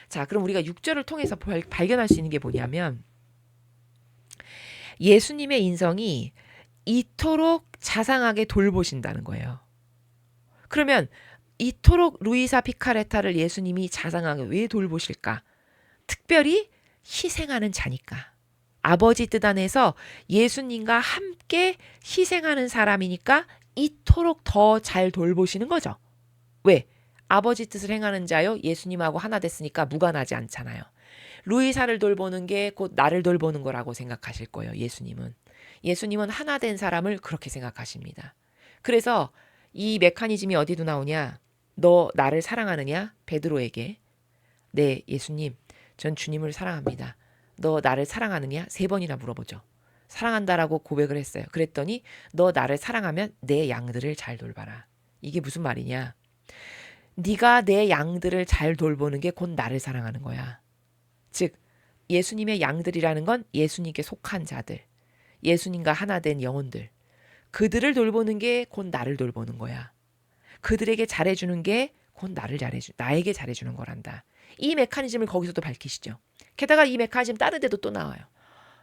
A: 자, 그럼 우리가 6절을 통해서 발견할 수 있는 게 뭐냐면 예수님의 인성이 이토록 자상하게 돌보신다는 거예요. 그러면 이토록 루이사 피카레타를 예수님이 자상하게 왜 돌보실까? 특별히 희생하는 자니까. 아버지 뜻 안에서 예수님과 함께 희생하는 사람이니까 이토록 더 잘 돌보시는 거죠. 왜? 아버지 뜻을 행하는 자요. 예수님하고 하나 됐으니까 무관하지 않잖아요. 루이사를 돌보는 게 곧 나를 돌보는 거라고 생각하실 거예요. 예수님은 하나 된 사람을 그렇게 생각하십니다. 그래서 이 메커니즘이 어디도 나오냐? 너 나를 사랑하느냐? 베드로에게. 네, 예수님. 전 주님을 사랑합니다. 너 나를 사랑하느냐? 3번이나 물어보죠. 사랑한다라고 고백을 했어요. 그랬더니 너 나를 사랑하면 내 양들을 잘 돌봐라. 이게 무슨 말이냐? 네가 내 양들을 잘 돌보는 게 곧 나를 사랑하는 거야. 즉 예수님의 양들이라는 건 예수님께 속한 자들, 예수님과 하나 된 영혼들, 그들을 돌보는 게 곧 나를 돌보는 거야. 그들에게 잘해주는 게 곧 나에게 잘해주는 거란다. 이 메커니즘을 거기서도 밝히시죠. 게다가 이 메커니즘 다른 데도 또 나와요.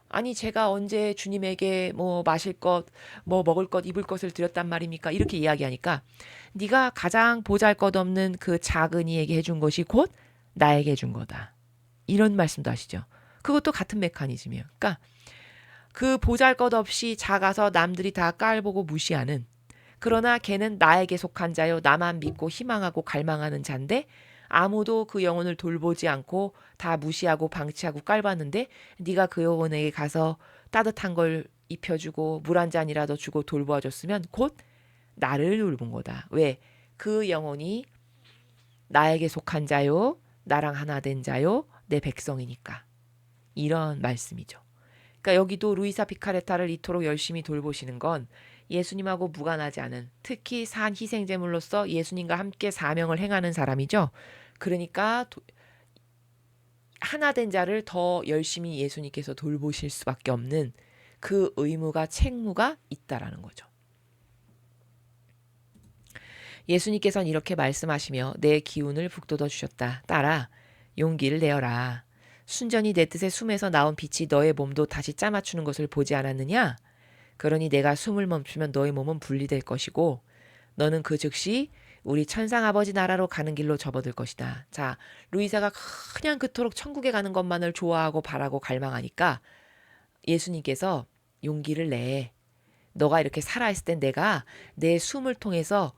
A: 아니 제가 언제 주님에게 뭐 마실 것, 뭐 먹을 것, 입을 것을 드렸단 말입니까? 이렇게 이야기하니까 네가 가장 보잘것없는 그 작은 이에게 해준 것이 곧 나에게 해준 거다. 이런 말씀도 하시죠. 그것도 같은 메커니즘이에요. 그러니까 그 보잘것없이 작아서 남들이 다 깔보고 무시하는, 그러나 걔는 나에게 속한 자요, 나만 믿고 희망하고 갈망하는 자인데 아무도 그 영혼을 돌보지 않고 다 무시하고 방치하고 깔봤는데 네가 그 영혼에게 가서 따뜻한 걸 입혀주고 물 한 잔이라도 주고 돌보아줬으면 곧 나를 돌본 거다. 왜? 그 영혼이 나에게 속한 자요, 나랑 하나 된 자요, 내 백성이니까. 이런 말씀이죠. 그러니까 여기도 루이사 피카레타를 이토록 열심히 돌보시는 건 예수님하고 무관하지 않은, 특히 산 희생제물로서 예수님과 함께 사명을 행하는 사람이죠. 그러니까 하나 된 자를 더 열심히 예수님께서 돌보실 수밖에 없는 그 의무가, 책무가 있다라는 거죠. 예수님께서는 이렇게 말씀하시며 내 기운을 북돋워 주셨다. 따라 용기를 내어라. 순전히 내 뜻의 숨에서 나온 빛이 너의 몸도 다시 짜맞추는 것을 보지 않았느냐? 그러니 내가 숨을 멈추면 너의 몸은 분리될 것이고 너는 그 즉시 우리 천상 아버지 나라로 가는 길로 접어들 것이다. 자, 루이사가 그냥 그토록 천국에 가는 것만을 좋아하고 바라고 갈망하니까 예수님께서 용기를 내. 너가 이렇게 살아있을 땐 내가 내 숨을 통해서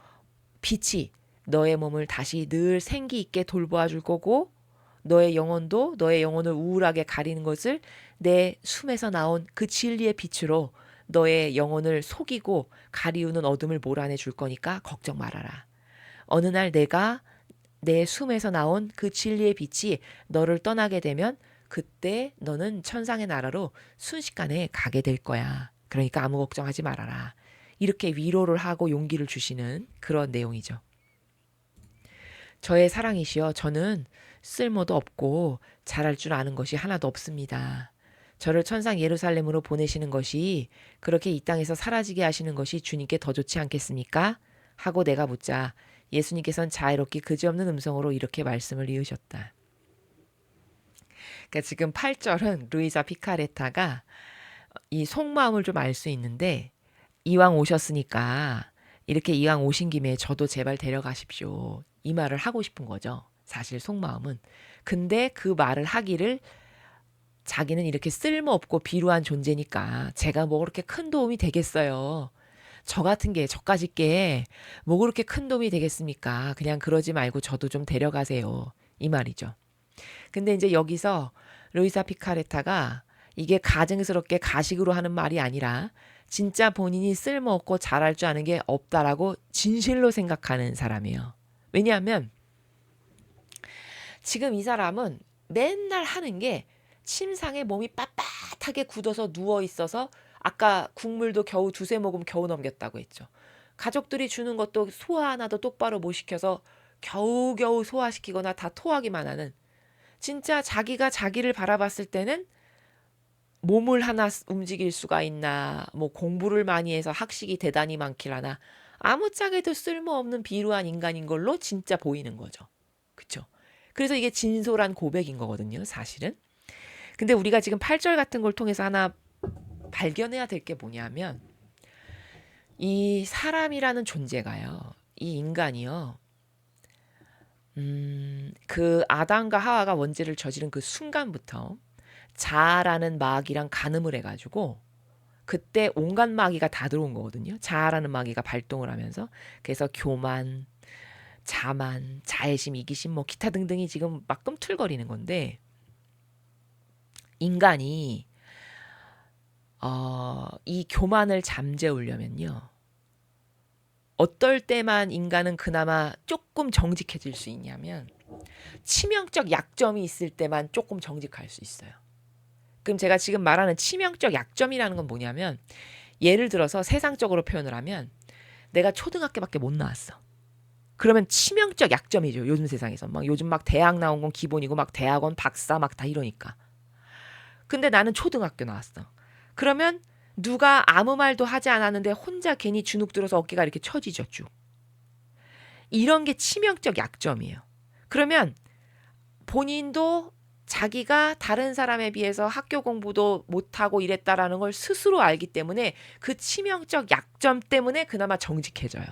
A: 빛이 너의 몸을 다시 늘 생기 있게 돌보아 줄 거고 너의 영혼도 너의 영혼을 우울하게 가리는 것을 내 숨에서 나온 그 진리의 빛으로 너의 영혼을 속이고 가리우는 어둠을 몰아내 줄 거니까 걱정 말아라. 어느 날 내가 내 숨에서 나온 그 진리의 빛이 너를 떠나게 되면 그때 너는 천상의 나라로 순식간에 가게 될 거야. 그러니까 아무 걱정하지 말아라. 이렇게 위로를 하고 용기를 주시는 그런 내용이죠. 저의 사랑이시여, 저는 쓸모도 없고 잘할 줄 아는 것이 하나도 없습니다. 저를 천상 예루살렘으로 보내시는 것이, 그렇게 이 땅에서 사라지게 하시는 것이 주님께 더 좋지 않겠습니까? 하고 내가 묻자 예수님께서는 자애롭게 그지없는 음성으로 이렇게 말씀을 이으셨다. 그러니까 지금 8절은 루이사 피카레타가 이 속마음을 좀 알 수 있는데, 이왕 오셨으니까 이렇게 이왕 오신 김에 저도 제발 데려가십시오. 이 말을 하고 싶은 거죠. 사실 속마음은. 근데 그 말을 하기를 자기는 이렇게 쓸모없고 비루한 존재니까 제가 뭐 그렇게 큰 도움이 되겠어요. 저 같은 게, 저까지 게 뭐 그렇게 큰 도움이 되겠습니까? 그냥 그러지 말고 저도 좀 데려가세요. 이 말이죠. 근데 이제 여기서 루이사 피카레타가 이게 가증스럽게 가식으로 하는 말이 아니라 진짜 본인이 쓸모없고 잘할 줄 아는 게 없다라고 진실로 생각하는 사람이에요. 왜냐하면 지금 이 사람은 맨날 하는 게 침상에 몸이 빳빳하게 굳어서 누워있어서 아까 국물도 겨우 두세 모금 겨우 넘겼다고 했죠. 가족들이 주는 것도 소화 하나도 똑바로 못 시켜서 겨우겨우 소화시키거나 다 토하기만 하는, 진짜 자기가 자기를 바라봤을 때는 몸을 하나 움직일 수가 있나, 뭐 공부를 많이 해서 학식이 대단히 많기라나 아무짝에도 쓸모없는 비루한 인간인 걸로 진짜 보이는 거죠. 그쵸? 그래서 이게 진솔한 고백인 거거든요, 사실은. 근데 우리가 지금 8절 같은 걸 통해서 하나 발견해야 될 게 뭐냐면, 이 사람이라는 존재가요, 이 인간이요, 그 아담과 하와가 원죄를 저지른 그 순간부터 자아라는 마귀랑 간음을 해가지고 그때 온갖 마귀가 다 들어온 거거든요. 자아라는 마귀가 발동을 하면서. 그래서 교만, 자만, 자애심, 이기심, 뭐 기타 등등이 지금 막 꿈틀거리는 건데, 인간이 이 교만을 잠재우려면요, 어떨 때만 인간은 그나마 조금 정직해질 수 있냐면 치명적 약점이 있을 때만 조금 정직할 수 있어요. 그럼 제가 지금 말하는 치명적 약점이라는 건 뭐냐면, 예를 들어서 세상적으로 표현을 하면 내가 초등학교밖에 못 나왔어. 그러면 치명적 약점이죠, 요즘 세상에서. 막 요즘 막 대학 나온 건 기본이고 막 대학원 박사 막 다 이러니까. 근데 나는 초등학교 나왔어. 그러면 누가 아무 말도 하지 않았는데 혼자 괜히 주눅 들어서 어깨가 이렇게 처지죠, 쭉. 이런 게 치명적 약점이에요. 그러면 본인도 자기가 다른 사람에 비해서 학교 공부도 못하고 이랬다라는 걸 스스로 알기 때문에 그 치명적 약점 때문에 그나마 정직해져요.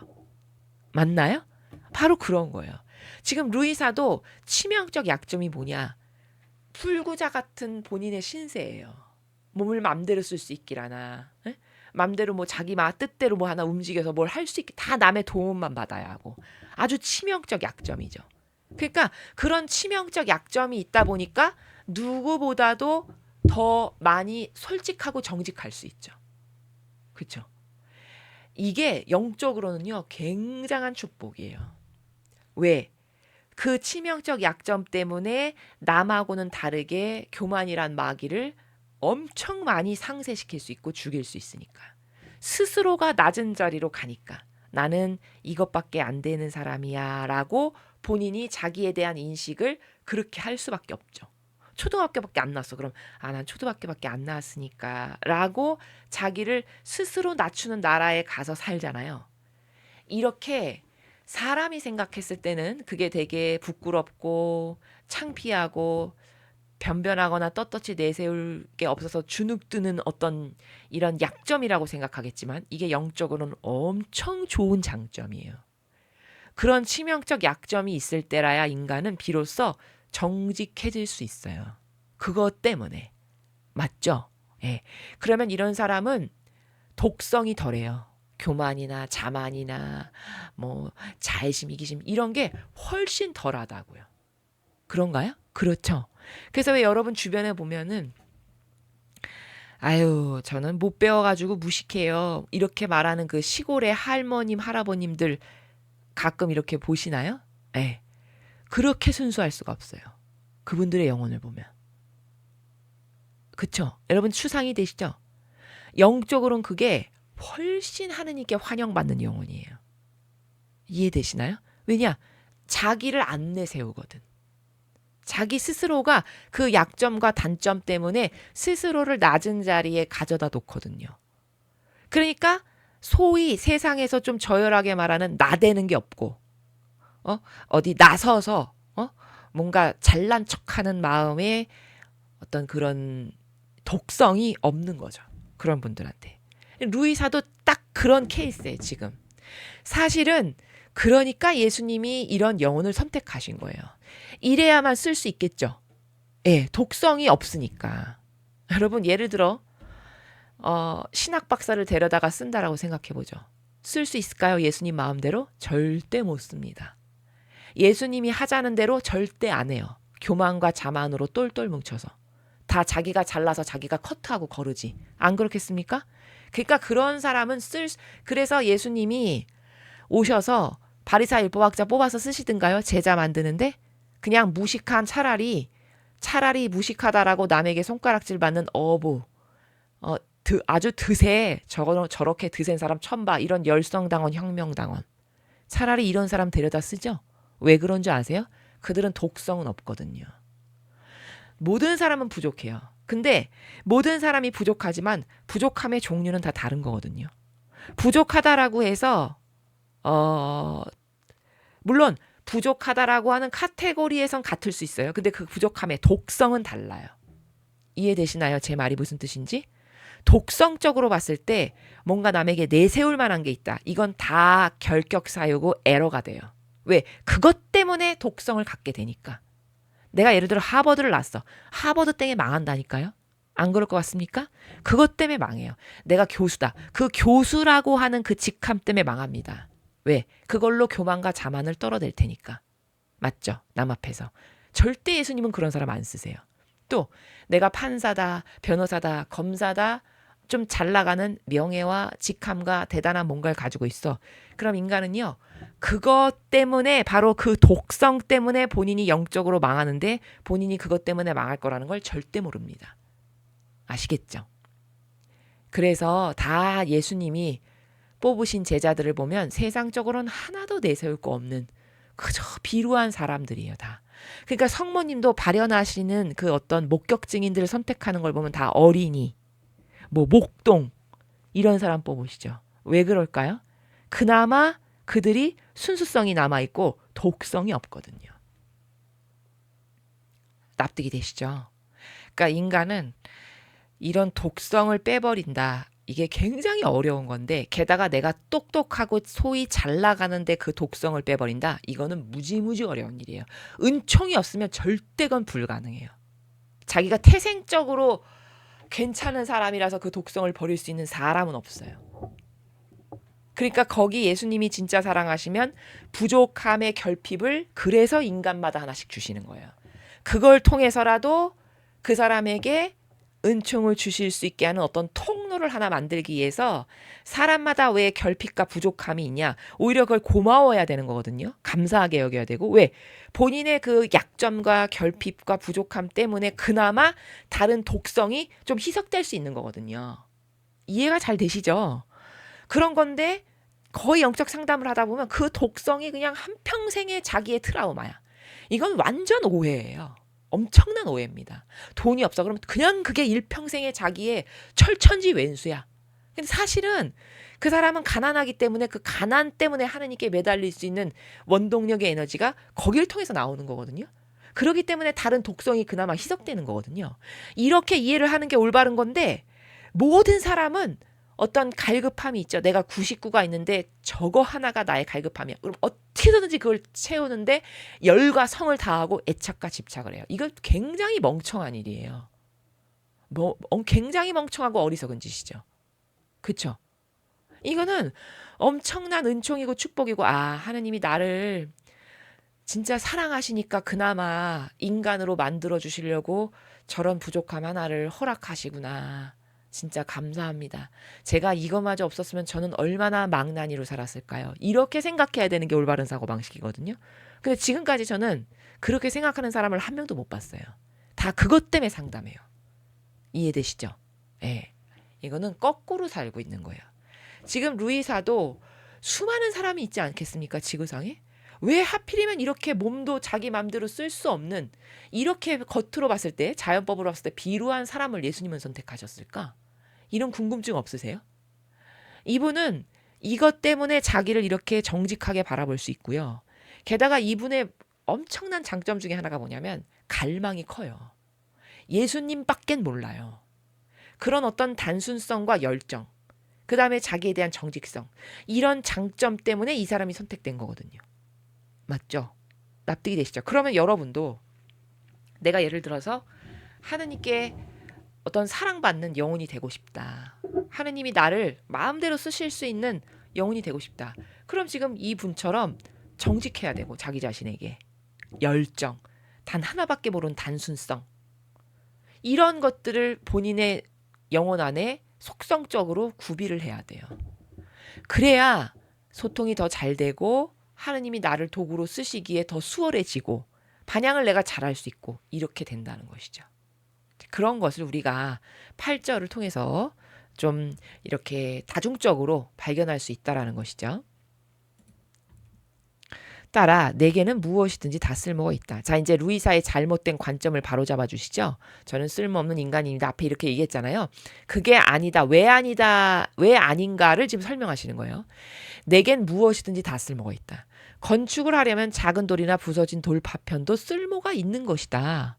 A: 맞나요? 바로 그런 거예요. 지금 루이사도 치명적 약점이 뭐냐? 풀구자 같은 본인의 신세예요. 몸을 맘대로 쓸 수 있기라나, 에? 맘대로 뭐 자기 뜻대로 뭐 하나 움직여서 뭘 할 수 있게, 다 남의 도움만 받아야 하고, 아주 치명적 약점이죠. 그러니까 그런 치명적 약점이 있다 보니까 누구보다도 더 많이 솔직하고 정직할 수 있죠. 그렇죠? 이게 영적으로는요, 굉장한 축복이에요. 왜? 그 치명적 약점 때문에 남하고는 다르게 교만이란 마귀를 엄청 많이 상쇄시킬 수 있고 죽일 수 있으니까. 스스로가 낮은 자리로 가니까 나는 이것밖에 안 되는 사람이야 라고 본인이 자기에 대한 인식을 그렇게 할 수밖에 없죠. 초등학교밖에 안 나왔어. 그럼 난 초등학교밖에 안 나왔으니까 라고 자기를 스스로 낮추는 나라에 가서 살잖아요. 이렇게 사람이 생각했을 때는 그게 되게 부끄럽고 창피하고 변변하거나 떳떳이 내세울 게 없어서 주눅 드는 어떤 이런 약점이라고 생각하겠지만, 이게 영적으로는 엄청 좋은 장점이에요. 그런 치명적 약점이 있을 때라야 인간은 비로소 정직해질 수 있어요. 그것 때문에. 맞죠? 예. 그러면 이런 사람은 독성이 덜해요. 교만이나 자만이나 뭐 자애심, 이기심 이런 게 훨씬 덜하다고요. 그런가요? 그렇죠. 그래서 왜 여러분 주변에 보면은 아유 저는 못 배워가지고 무식해요. 이렇게 말하는 그 시골의 할머님, 할아버님들 가끔 이렇게 보시나요? 네. 그렇게 순수할 수가 없어요. 그분들의 영혼을 보면. 그쵸? 여러분 추상이 되시죠? 영적으로는 그게 훨씬 하느님께 환영받는 영혼이에요. 이해되시나요? 왜냐? 자기를 안 내세우거든. 자기 스스로가 그 약점과 단점 때문에 스스로를 낮은 자리에 가져다 놓거든요. 그러니까 소위 세상에서 좀 저열하게 말하는 나대는 게 없고 어디 나서서 뭔가 잘난 척하는 마음에 어떤 그런 독성이 없는 거죠. 그런 분들한테. 루이사도 딱 그런 케이스예요, 지금. 사실은 그러니까 예수님이 이런 영혼을 선택하신 거예요. 이래야만 쓸 수 있겠죠. 예, 독성이 없으니까. 여러분 예를 들어 신학 박사를 데려다가 쓴다라고 생각해보죠. 쓸 수 있을까요? 예수님 마음대로? 절대 못 씁니다. 예수님이 하자는 대로 절대 안 해요. 교만과 자만으로 똘똘 뭉쳐서. 다 자기가 잘나서 자기가 커트하고 거르지. 안 그렇겠습니까? 그러니까 그런 사람은 그래서 예수님이 오셔서 바리사 율법학자 뽑아서 쓰시든가요? 제자 만드는데 그냥 무식한 차라리 무식하다라고 남에게 손가락질 받는 어부 아주 드세 저렇게 드센 사람 처음 봐. 이런 열성당원 혁명당원. 차라리 이런 사람 데려다 쓰죠. 왜 그런 줄 아세요? 그들은 독성은 없거든요. 모든 사람은 부족해요. 근데 모든 사람이 부족하지만 부족함의 종류는 다 다른 거거든요. 부족하다라고 해서 물론 부족하다라고 하는 카테고리에선 같을 수 있어요. 근데 그 부족함의 독성은 달라요. 이해되시나요? 제 말이 무슨 뜻인지? 독성적으로 봤을 때 뭔가 남에게 내세울 만한 게 있다. 이건 다 결격사유고 에러가 돼요. 왜? 그것 때문에 독성을 갖게 되니까. 내가 예를 들어 하버드를 나왔어. 하버드 땡에 망한다니까요. 안 그럴 것 같습니까? 그것 때문에 망해요. 내가 교수다. 그 교수라고 하는 그 직함 때문에 망합니다. 왜? 그걸로 교만과 자만을 떨어낼 테니까. 맞죠? 남 앞에서. 절대 예수님은 그런 사람 안 쓰세요. 또 내가 판사다, 변호사다, 검사다, 좀 잘 나가는 명예와 직함과 대단한 뭔가를 가지고 있어. 그럼 인간은요. 그것 때문에 바로 그 독성 때문에 본인이 영적으로 망하는데 본인이 그것 때문에 망할 거라는 걸 절대 모릅니다. 아시겠죠? 그래서 다 예수님이 뽑으신 제자들을 보면 세상적으로는 하나도 내세울 거 없는 그저 비루한 사람들이에요, 다. 그러니까 성모님도 발현하시는 그 어떤 목격 증인들을 선택하는 걸 보면 다 어린이, 뭐 목동 이런 사람 뽑으시죠. 왜 그럴까요? 그나마 그들이 순수성이 남아있고 독성이 없거든요. 납득이 되시죠? 그러니까 인간은 이런 독성을 빼버린다. 이게 굉장히 어려운 건데 게다가 내가 똑똑하고 소위 잘 나가는데 그 독성을 빼버린다. 이거는 무지무지 어려운 일이에요. 은총이 없으면 절대 건 불가능해요. 자기가 태생적으로 괜찮은 사람이라서 그 독성을 버릴 수 있는 사람은 없어요. 그러니까 거기 예수님이 진짜 사랑하시면 부족함의 결핍을 그래서 인간마다 하나씩 주시는 거예요. 그걸 통해서라도 그 사람에게 은총을 주실 수 있게 하는 어떤 통로를 하나 만들기 위해서 사람마다 왜 결핍과 부족함이 있냐. 오히려 그걸 고마워해야 되는 거거든요. 감사하게 여겨야 되고. 왜? 본인의 그 약점과 결핍과 부족함 때문에 그나마 다른 독성이 좀 희석될 수 있는 거거든요. 이해가 잘 되시죠? 그런 건데 거의 영적 상담을 하다 보면 그 독성이 그냥 한평생의 자기의 트라우마야. 이건 완전 오해예요. 엄청난 오해입니다. 돈이 없어. 그러면 그냥 그게 일평생의 자기의 철천지 왼수야. 근데 사실은 그 사람은 가난하기 때문에 그 가난 때문에 하느님께 매달릴 수 있는 원동력의 에너지가 거기를 통해서 나오는 거거든요. 그렇기 때문에 다른 독성이 그나마 희석되는 거거든요. 이렇게 이해를 하는 게 올바른 건데 모든 사람은 어떤 갈급함이 있죠. 내가 99가 있는데 저거 하나가 나의 갈급함이야. 그럼 어떻게든지 그걸 채우는데 열과 성을 다하고 애착과 집착을 해요. 이거 굉장히 멍청한 일이에요. 굉장히 멍청하고 어리석은 짓이죠. 그쵸? 이거는 엄청난 은총이고 축복이고, 하느님이 나를 진짜 사랑하시니까 그나마 인간으로 만들어 주시려고 저런 부족함 하나를 허락하시구나. 진짜 감사합니다. 제가 이거마저 없었으면 저는 얼마나 망나니로 살았을까요? 이렇게 생각해야 되는 게 올바른 사고방식이거든요. 근데 지금까지 저는 그렇게 생각하는 사람을 한 명도 못 봤어요. 다 그것 때문에 상담해요. 이해되시죠? 예. 이거는 거꾸로 살고 있는 거예요. 지금 루이사도 수많은 사람이 있지 않겠습니까? 지구상에? 왜 하필이면 이렇게 몸도 자기 맘대로 쓸 수 없는, 이렇게 겉으로 봤을 때, 자연법으로 봤을 때 비루한 사람을 예수님은 선택하셨을까? 이런 궁금증 없으세요? 이분은 이것 때문에 자기를 이렇게 정직하게 바라볼 수 있고요. 게다가 이분의 엄청난 장점 중에 하나가 뭐냐면 갈망이 커요. 예수님밖엔 몰라요. 그런 어떤 단순성과 열정, 그 다음에 자기에 대한 정직성, 이런 장점 때문에 이 사람이 선택된 거거든요. 맞죠? 납득이 되시죠? 그러면 여러분도 내가 예를 들어서 하느님께 어떤 사랑받는 영혼이 되고 싶다. 하느님이 나를 마음대로 쓰실 수 있는 영혼이 되고 싶다. 그럼 지금 이 분처럼 정직해야 되고, 자기 자신에게 열정, 단 하나밖에 모르는 단순성, 이런 것들을 본인의 영혼 안에 속성적으로 구비를 해야 돼요. 그래야 소통이 더 잘 되고 하느님이 나를 도구로 쓰시기에 더 수월해지고 반향을 내가 잘할 수 있고 이렇게 된다는 것이죠. 그런 것을 우리가 8절을 통해서 좀 이렇게 다중적으로 발견할 수 있다라는 것이죠. 따라 내게는 무엇이든지 다 쓸모가 있다. 자, 이제 루이사의 잘못된 관점을 바로잡아 주시죠. 저는 쓸모없는 인간입니다. 앞에 이렇게 얘기했잖아요. 그게 아니다. 왜 아니다. 왜 아닌가를 지금 설명하시는 거예요. 내겐 무엇이든지 다 쓸모가 있다. 건축을 하려면 작은 돌이나 부서진 돌 파편도 쓸모가 있는 것이다.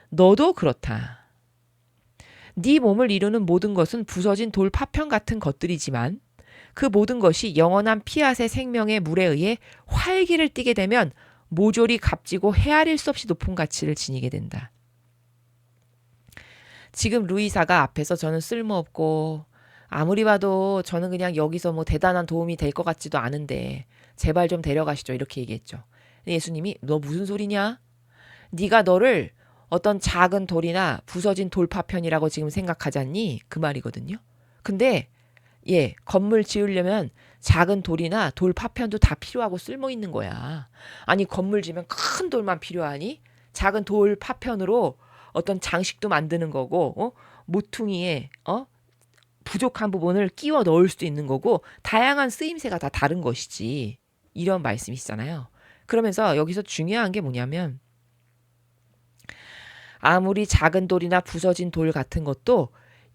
A: 너도 그렇다. 네 몸을 이루는 모든 것은 부서진 돌 파편 같은 것들이지만 그 모든 것이 영원한 피앗의 생명의 물에 의해 활기를 띠게 되면 모조리 값지고 헤아릴 수 없이 높은 가치를 지니게 된다. 지금 루이사가 앞에서 저는 쓸모없고 아무리 봐도 저는 그냥 여기서 뭐 대단한 도움이 될 것 같지도 않은데 제발 좀 데려가시죠. 이렇게 얘기했죠. 예수님이 너 무슨 소리냐? 네가 너를 어떤 작은 돌이나 부서진 돌파편이라고 지금 생각하잖니? 그 말이거든요. 근데 건물 지으려면 작은 돌이나 돌 파편도 다 필요하고 쓸모 있는 거야. 아니, 건물 지면 큰 돌만 필요하니? 작은 돌 파편으로 어떤 장식도 만드는 거고, 모퉁이에 부족한 부분을 끼워 넣을 수도 있는 거고, 다양한 쓰임새가 다 다른 것이지. 이런 말씀이시잖아요. 그러면서 여기서 중요한 게 뭐냐면, 아무리 작은 돌이나 부서진 돌 같은 것도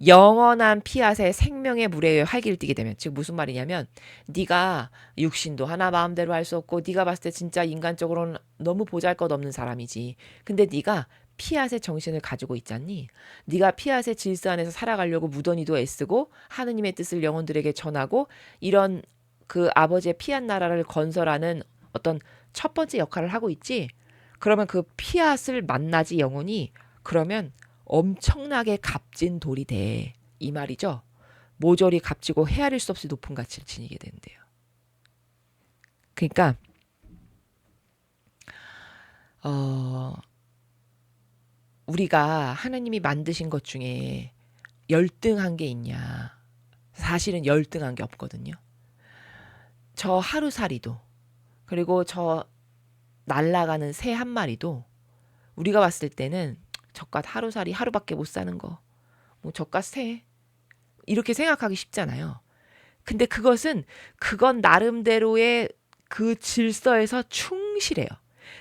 A: 영원한 피앗의 생명의 물에 활기를 띠게 되면, 즉 무슨 말이냐면 네가 육신도 하나 마음대로 할 수 없고 네가 봤을 때 진짜 인간적으로는 너무 보잘것없는 사람이지. 근데 네가 피앗의 정신을 가지고 있잖니. 네가 피앗의 질서 안에서 살아가려고 무던히도 애쓰고 하느님의 뜻을 영혼들에게 전하고 이런 그 아버지의 피앗 나라를 건설하는 어떤 첫 번째 역할을 하고 있지. 그러면 그 피앗을 만나지 영혼이, 그러면 엄청나게 값진 돌이 돼. 이 말이죠. 모조리 값지고 헤아릴 수 없이 높은 가치를 지니게 된대요. 그러니까 우리가 하나님이 만드신 것 중에 열등한 게 있냐? 사실은 열등한 게 없거든요. 저 하루살이도, 그리고 저 날아가는 새 한 마리도 우리가 봤을 때는 저깟 하루살이 하루밖에 못 사는 거, 뭐 저깟 새, 이렇게 생각하기 쉽잖아요. 근데 그건 나름대로의 그 질서에서 충실해요.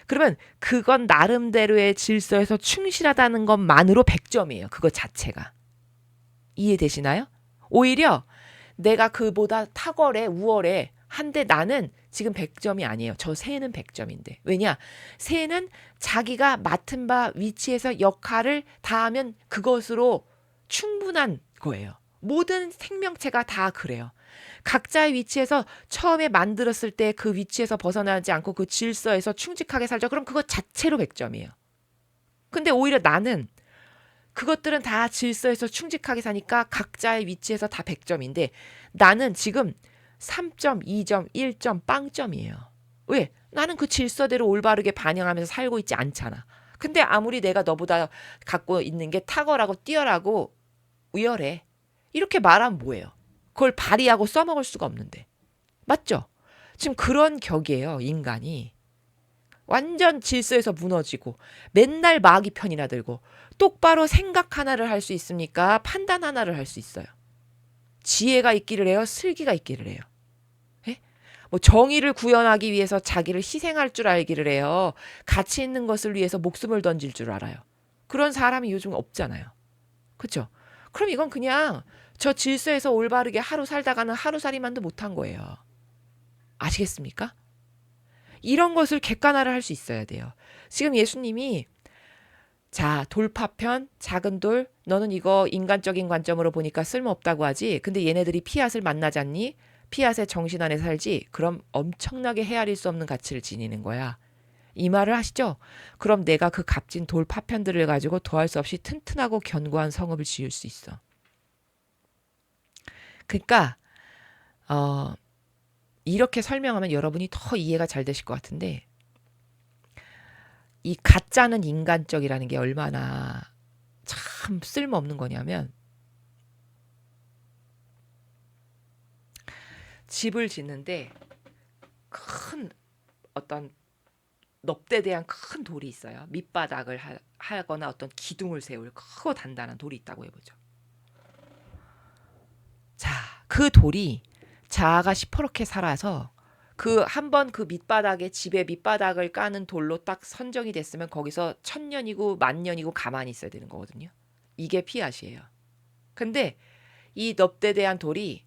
A: 그러면 그건 나름대로의 질서에서 충실하다는 것만으로 100점이에요. 그거 자체가. 이해되시나요? 오히려 내가 그보다 탁월해, 우월해 한데 나는 지금 100점이 아니에요. 저 새는 100점인데. 왜냐? 새는 자기가 맡은 바 위치에서 역할을 다하면 그것으로 충분한 거예요. 모든 생명체가 다 그래요. 각자의 위치에서 처음에 만들었을 때 그 위치에서 벗어나지 않고 그 질서에서 충직하게 살죠. 그럼 그거 자체로 100점이에요. 근데 오히려 나는 그것들은 다 질서에서 충직하게 사니까 각자의 위치에서 다 100점인데 나는 지금 3점, 2점, 1점, 빵점이에요. 왜? 나는 그 질서대로 올바르게 반영하면서 살고 있지 않잖아. 근데 아무리 내가 너보다 갖고 있는 게 탁월하고 뛰어나고 우열해. 이렇게 말하면 뭐예요? 그걸 발휘하고 써먹을 수가 없는데. 맞죠? 지금 그런 격이에요, 인간이. 완전 질서에서 무너지고 맨날 마귀 편이나 들고 똑바로 생각 하나를 할 수 있습니까? 판단 하나를 할 수 있어요. 지혜가 있기를 해요? 슬기가 있기를 해요? 예? 뭐 정의를 구현하기 위해서 자기를 희생할 줄 알기를 해요? 가치 있는 것을 위해서 목숨을 던질 줄 알아요? 그런 사람이 요즘 없잖아요. 그렇죠? 그럼 이건 그냥 저 질서에서 올바르게 하루 살다가는 하루살이만도 못한 거예요. 아시겠습니까? 이런 것을 객관화를 할 수 있어야 돼요. 지금 예수님이 자, 돌파편, 작은 돌, 너는 이거 인간적인 관점으로 보니까 쓸모없다고 하지. 근데 얘네들이 피앗을 만나잖니? 피앗의 정신 안에 살지? 그럼 엄청나게 헤아릴 수 없는 가치를 지니는 거야. 이 말을 하시죠? 그럼 내가 그 값진 돌 파편들을 가지고 더할 수 없이 튼튼하고 견고한 성읍을 지을 수 있어. 그러니까 이렇게 설명하면 여러분이 더 이해가 잘 되실 것 같은데 이 가짜는 인간적이라는 게 얼마나 참 쓸모없는 거냐면 집을 짓는데 큰 어떤 넙대대한 큰 돌이 있어요. 밑바닥을 하거나 어떤 기둥을 세울 크고 단단한 돌이 있다고 해보죠. 자, 그 돌이 자아가 시퍼렇게 살아서 그 한 번 그 밑바닥에 집의 밑바닥을 까는 돌로 딱 선정이 됐으면 거기서 1000년이고 10,000년이고 가만히 있어야 되는 거거든요. 이게 피앗이에요. 근데 이 넙대대한 돌이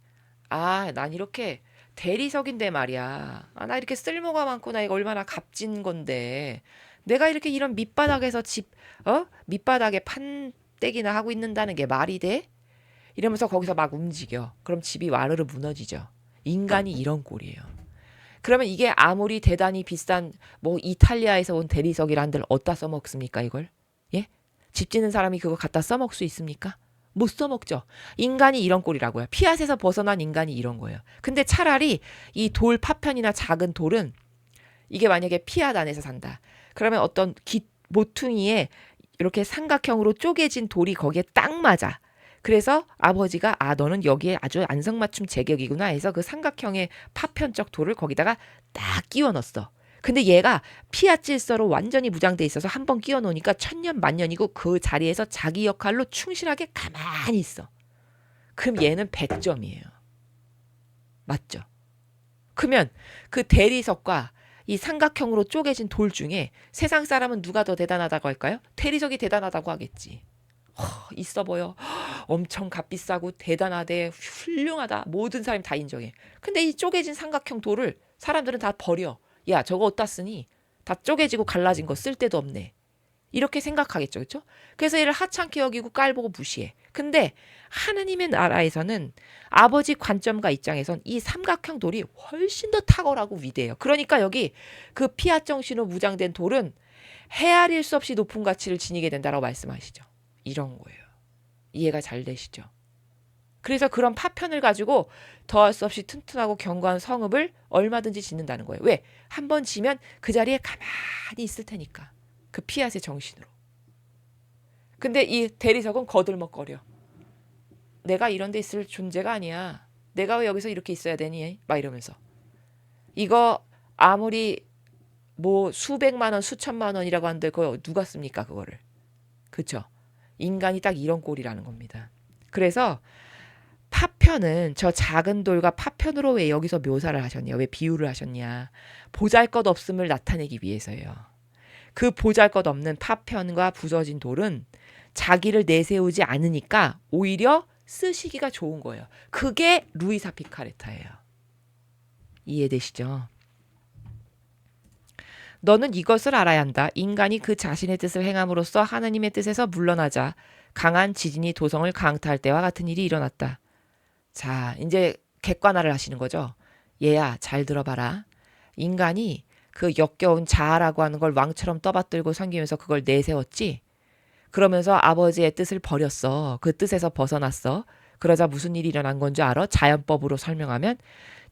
A: 난 이렇게 대리석인데 말이야. 나 이렇게 쓸모가 많구나. 이거 얼마나 값진 건데. 내가 이렇게 이런 밑바닥에서 밑바닥에 판때기나 하고 있는다는 게 말이 돼? 이러면서 거기서 막 움직여. 그럼 집이 와르르 무너지죠. 인간이 이런 꼴이에요. 그러면 이게 아무리 대단히 비싼 뭐 이탈리아에서 온 대리석이란들 어디다 써먹습니까 이걸? 예? 집 짓는 사람이 그거 갖다 써먹을 수 있습니까? 못 써먹죠. 인간이 이런 꼴이라고요. 피앗에서 벗어난 인간이 이런 거예요. 근데 차라리 이 돌 파편이나 작은 돌은 이게 만약에 피앗 안에서 산다. 그러면 어떤 모퉁이에 이렇게 삼각형으로 쪼개진 돌이 거기에 딱 맞아. 그래서 아버지가 너는 여기에 아주 안성맞춤 제격이구나 해서 그 삼각형의 파편적 돌을 거기다가 딱 끼워 넣었어. 근데 얘가 피앗 질서로 완전히 무장돼 있어서 한번 끼워 놓으니까 1000년 만년이고 그 자리에서 자기 역할로 충실하게 가만히 있어. 그럼 얘는 100점이에요. 맞죠? 그러면 그 대리석과 이 삼각형으로 쪼개진 돌 중에 세상 사람은 누가 더 대단하다고 할까요? 대리석이 대단하다고 하겠지. 있어 보여. 엄청 값비싸고 대단하대. 훌륭하다. 모든 사람이 다 인정해. 근데 이 쪼개진 삼각형 돌을 사람들은 다 버려. 야, 저거 어디다 쓰니? 다 쪼개지고 갈라진 거 쓸 데도 없네. 이렇게 생각하겠죠. 그렇죠? 그래서 얘를 하찮게 여기고 깔보고 무시해. 근데 하느님의 나라에서는 아버지 관점과 입장에선 이 삼각형 돌이 훨씬 더 탁월하고 위대해요. 그러니까 여기 그 피앗 정신으로 무장된 돌은 헤아릴 수 없이 높은 가치를 지니게 된다라고 말씀하시죠. 이런 거예요. 이해가 잘 되시죠? 그래서 그런 파편을 가지고 더할 수 없이 튼튼하고 견고한 성읍을 얼마든지 짓는다는 거예요. 왜? 한번 지면 그 자리에 가만히 있을 테니까. 그 피앗의 정신으로. 근데 이 대리석은 거들먹거려. 내가 이런 데 있을 존재가 아니야. 내가 왜 여기서 이렇게 있어야 되니? 막 이러면서. 이거 아무리 뭐 수백만 원, 수천만 원이라고 하는데 그거 누가 씁니까? 그거를. 그쵸? 인간이 딱 이런 꼴이라는 겁니다. 그래서 파편은 저 작은 돌과 파편으로 왜 여기서 묘사를 하셨냐? 왜 비유를 하셨냐? 보잘것없음을 나타내기 위해서예요. 그 보잘것없는 파편과 부서진 돌은 자기를 내세우지 않으니까 오히려 쓰시기가 좋은 거예요. 그게 루이사 피카레타예요. 이해되시죠? 너는 이것을 알아야 한다. 인간이 그 자신의 뜻을 행함으로써 하느님의 뜻에서 물러나자 강한 지진이 도성을 강타할 때와 같은 일이 일어났다. 자, 이제 객관화를 하시는 거죠. 얘야, 잘 들어봐라. 인간이 그 역겨운 자아라고 하는 걸 왕처럼 떠받들고 섬기면서 그걸 내세웠지. 그러면서 아버지의 뜻을 버렸어. 그 뜻에서 벗어났어. 그러자 무슨 일이 일어난 건 줄 알아? 자연법으로 설명하면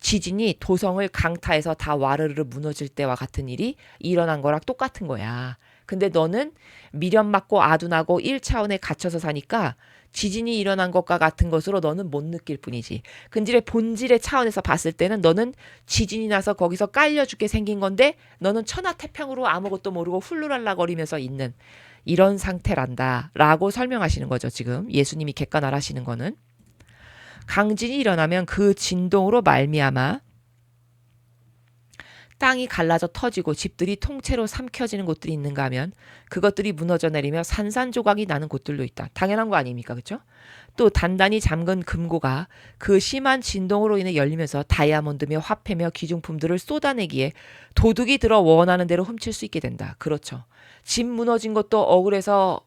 A: 지진이 도성을 강타해서 다 와르르 무너질 때와 같은 일이 일어난 거랑 똑같은 거야. 근데 너는 미련 맞고 아둔하고 1차원에 갇혀서 사니까 지진이 일어난 것과 같은 것으로 너는 못 느낄 뿐이지. 근질의 본질의 차원에서 봤을 때는 너는 지진이 나서 거기서 깔려 죽게 생긴 건데 너는 천하태평으로 아무것도 모르고 훌루랄라거리면서 있는 이런 상태란다 라고 설명하시는 거죠. 지금 예수님이 객관화를 하시는 거는. 강진이 일어나면 그 진동으로 말미암아 땅이 갈라져 터지고 집들이 통째로 삼켜지는 곳들이 있는가 하면 그것들이 무너져 내리며 산산조각이 나는 곳들도 있다. 당연한 거 아닙니까? 그렇죠? 또 단단히 잠근 금고가 그 심한 진동으로 인해 열리면서 다이아몬드며 화폐며 귀중품들을 쏟아내기에 도둑이 들어 원하는 대로 훔칠 수 있게 된다. 그렇죠. 집 무너진 것도 억울해서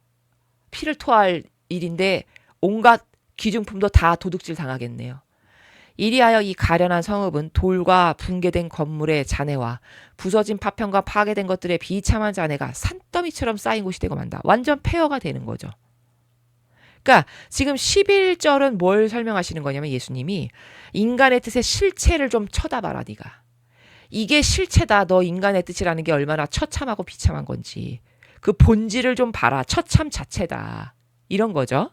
A: 피를 토할 일인데 온갖 귀중품도 다 도둑질 당하겠네요. 이리하여 이 가련한 성읍은 돌과 붕괴된 건물의 잔해와 부서진 파편과 파괴된 것들의 비참한 잔해가 산더미처럼 쌓인 곳이 되고 만다. 완전 폐허가 되는 거죠. 그러니까 지금 11절은 뭘 설명하시는 거냐면 예수님이 인간의 뜻의 실체를 좀 쳐다봐라 네가. 이게 실체다. 너 인간의 뜻이라는 게 얼마나 처참하고 비참한 건지. 그 본질을 좀 봐라. 처참 자체다. 이런 거죠.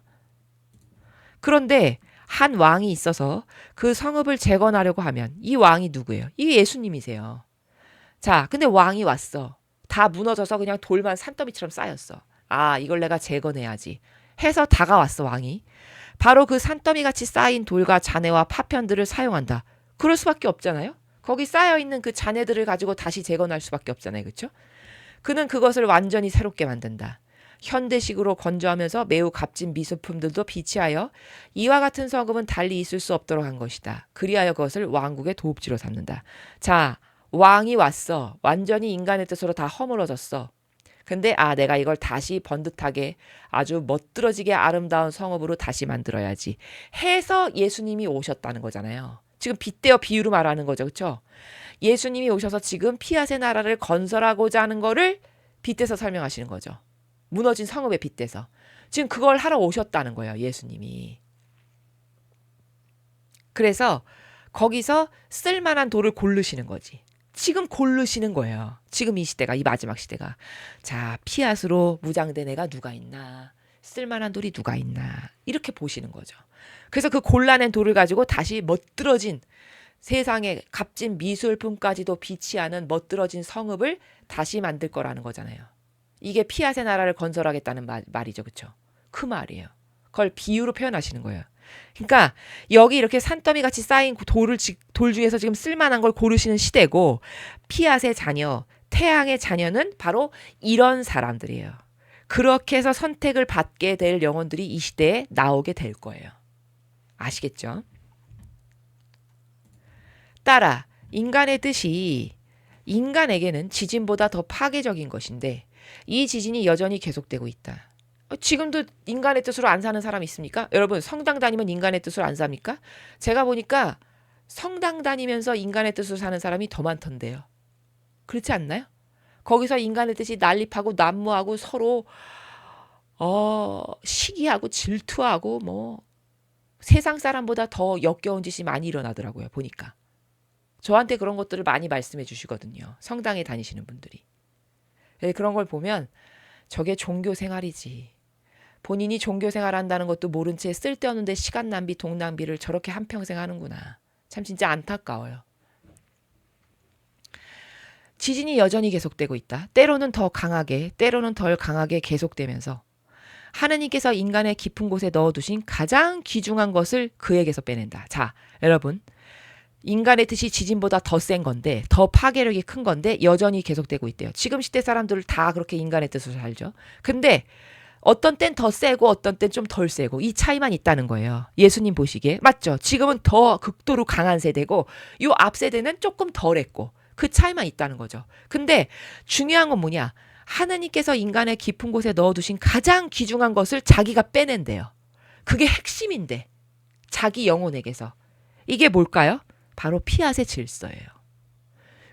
A: 그런데 한 왕이 있어서 그 성읍을 재건하려고 하면 이 왕이 누구예요? 이게 예수님이세요. 자, 근데 왕이 왔어. 다 무너져서 그냥 돌만 산더미처럼 쌓였어. 아, 이걸 내가 재건해야지. 해서 다가왔어, 왕이. 바로 그 산더미같이 쌓인 돌과 잔해와 파편들을 사용한다. 그럴 수밖에 없잖아요. 거기 쌓여있는 그 잔해들을 가지고 다시 재건할 수밖에 없잖아요. 그렇죠? 그는 그것을 완전히 새롭게 만든다. 현대식으로 건조하면서 매우 값진 미술품들도 비치하여 이와 같은 성읍은 달리 있을 수 없도록 한 것이다. 그리하여 그것을 왕국의 도읍지로 삼는다. 자, 왕이 왔어. 완전히 인간의 뜻으로 다 허물어졌어. 근데 내가 이걸 다시 번듯하게 아주 멋들어지게 아름다운 성읍으로 다시 만들어야지 해서 예수님이 오셨다는 거잖아요. 지금 빗대어 비유로 말하는 거죠. 그렇죠? 예수님이 오셔서 지금 피앗의 나라를 건설하고자 하는 거를 빗대서 설명하시는 거죠. 무너진 성읍에 빗대서. 지금 그걸 하러 오셨다는 거예요. 예수님이. 그래서 거기서 쓸만한 돌을 고르시는 거지. 지금 고르시는 거예요. 지금 이 시대가, 이 마지막 시대가. 자, 피앗으로 무장된 애가 누가 있나. 쓸만한 돌이 누가 있나. 이렇게 보시는 거죠. 그래서 그 골라낸 돌을 가지고 다시 멋들어진 세상의 값진 미술품까지도 비치하는 멋들어진 성읍을 다시 만들 거라는 거잖아요. 이게 피앗의 나라를 건설하겠다는 말이죠. 그렇죠? 그 말이에요. 그걸 비유로 표현하시는 거예요. 그러니까 여기 이렇게 산더미같이 쌓인 돌 중에서 지금 쓸만한 걸 고르시는 시대고 피앗의 자녀, 태양의 자녀는 바로 이런 사람들이에요. 그렇게 해서 선택을 받게 될 영혼들이 이 시대에 나오게 될 거예요. 아시겠죠? 따라 인간의 뜻이 인간에게는 지진보다 더 파괴적인 것인데 이 지진이 여전히 계속되고 있다. 지금도 인간의 뜻으로 안 사는 사람 있습니까? 여러분 성당 다니면 인간의 뜻으로 안 삽니까? 제가 보니까 성당 다니면서 인간의 뜻으로 사는 사람이 더 많던데요. 그렇지 않나요? 거기서 인간의 뜻이 난립하고 난무하고 서로 시기하고 질투하고 뭐 세상 사람보다 더 역겨운 짓이 많이 일어나더라고요. 보니까. 저한테 그런 것들을 많이 말씀해 주시거든요. 성당에 다니시는 분들이. 그런 걸 보면 저게 종교 생활이지. 본인이 종교 생활한다는 것도 모른 채 쓸데없는 데 시간 낭비, 돈 낭비를 저렇게 한평생 하는구나. 참 진짜 안타까워요. 지진이 여전히 계속되고 있다. 때로는 더 강하게, 때로는 덜 강하게 계속되면서 하느님께서 인간의 깊은 곳에 넣어두신 가장 귀중한 것을 그에게서 빼낸다. 자, 여러분. 인간의 뜻이 지진보다 더 센 건데 더 파괴력이 큰 건데 여전히 계속되고 있대요. 지금 시대 사람들 다 그렇게 인간의 뜻으로 살죠. 근데 어떤 땐 더 세고 어떤 땐 좀 덜 세고 이 차이만 있다는 거예요. 예수님 보시기에. 맞죠? 지금은 더 극도로 강한 세대고 요 앞 세대는 조금 덜했고 그 차이만 있다는 거죠. 근데 중요한 건 뭐냐? 하느님께서 인간의 깊은 곳에 넣어두신 가장 귀중한 것을 자기가 빼낸대요. 그게 핵심인데. 자기 영혼에게서. 이게 뭘까요? 바로 피앗의 질서예요.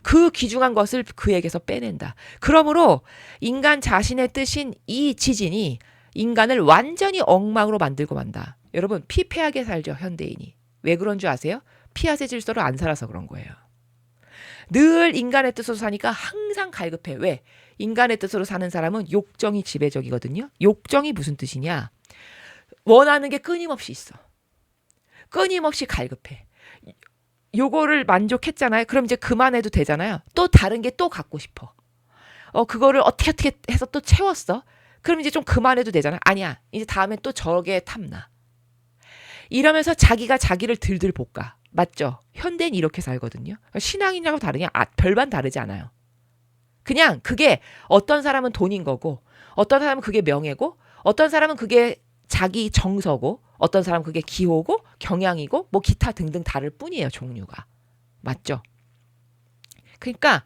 A: 그 귀중한 것을 그에게서 빼낸다. 그러므로 인간 자신의 뜻인 이 지진이 인간을 완전히 엉망으로 만들고 만다. 여러분 피폐하게 살죠, 현대인이. 왜 그런 줄 아세요? 피앗의 질서를 안 살아서 그런 거예요. 늘 인간의 뜻으로 사니까 항상 갈급해. 왜? 인간의 뜻으로 사는 사람은 욕정이 지배적이거든요. 욕정이 무슨 뜻이냐? 원하는 게 끊임없이 있어. 끊임없이 갈급해. 요거를 만족했잖아요. 그럼 이제 그만해도 되잖아요. 또 다른 게 또 갖고 싶어. 그거를 어떻게 해서 또 채웠어. 그럼 이제 좀 그만해도 되잖아. 아니야. 이제 다음에 또 저게 탐나. 이러면서 자기가 자기를 들들 볶아. 맞죠? 현대는 이렇게 살거든요. 신앙이냐고 다르냐? 별반 다르지 않아요. 그냥 그게 어떤 사람은 돈인 거고, 어떤 사람은 그게 명예고, 어떤 사람은 그게 자기 정서고, 어떤 사람은 그게 기호고, 경향이고, 뭐 기타 등등 다를 뿐이에요, 종류가. 맞죠? 그러니까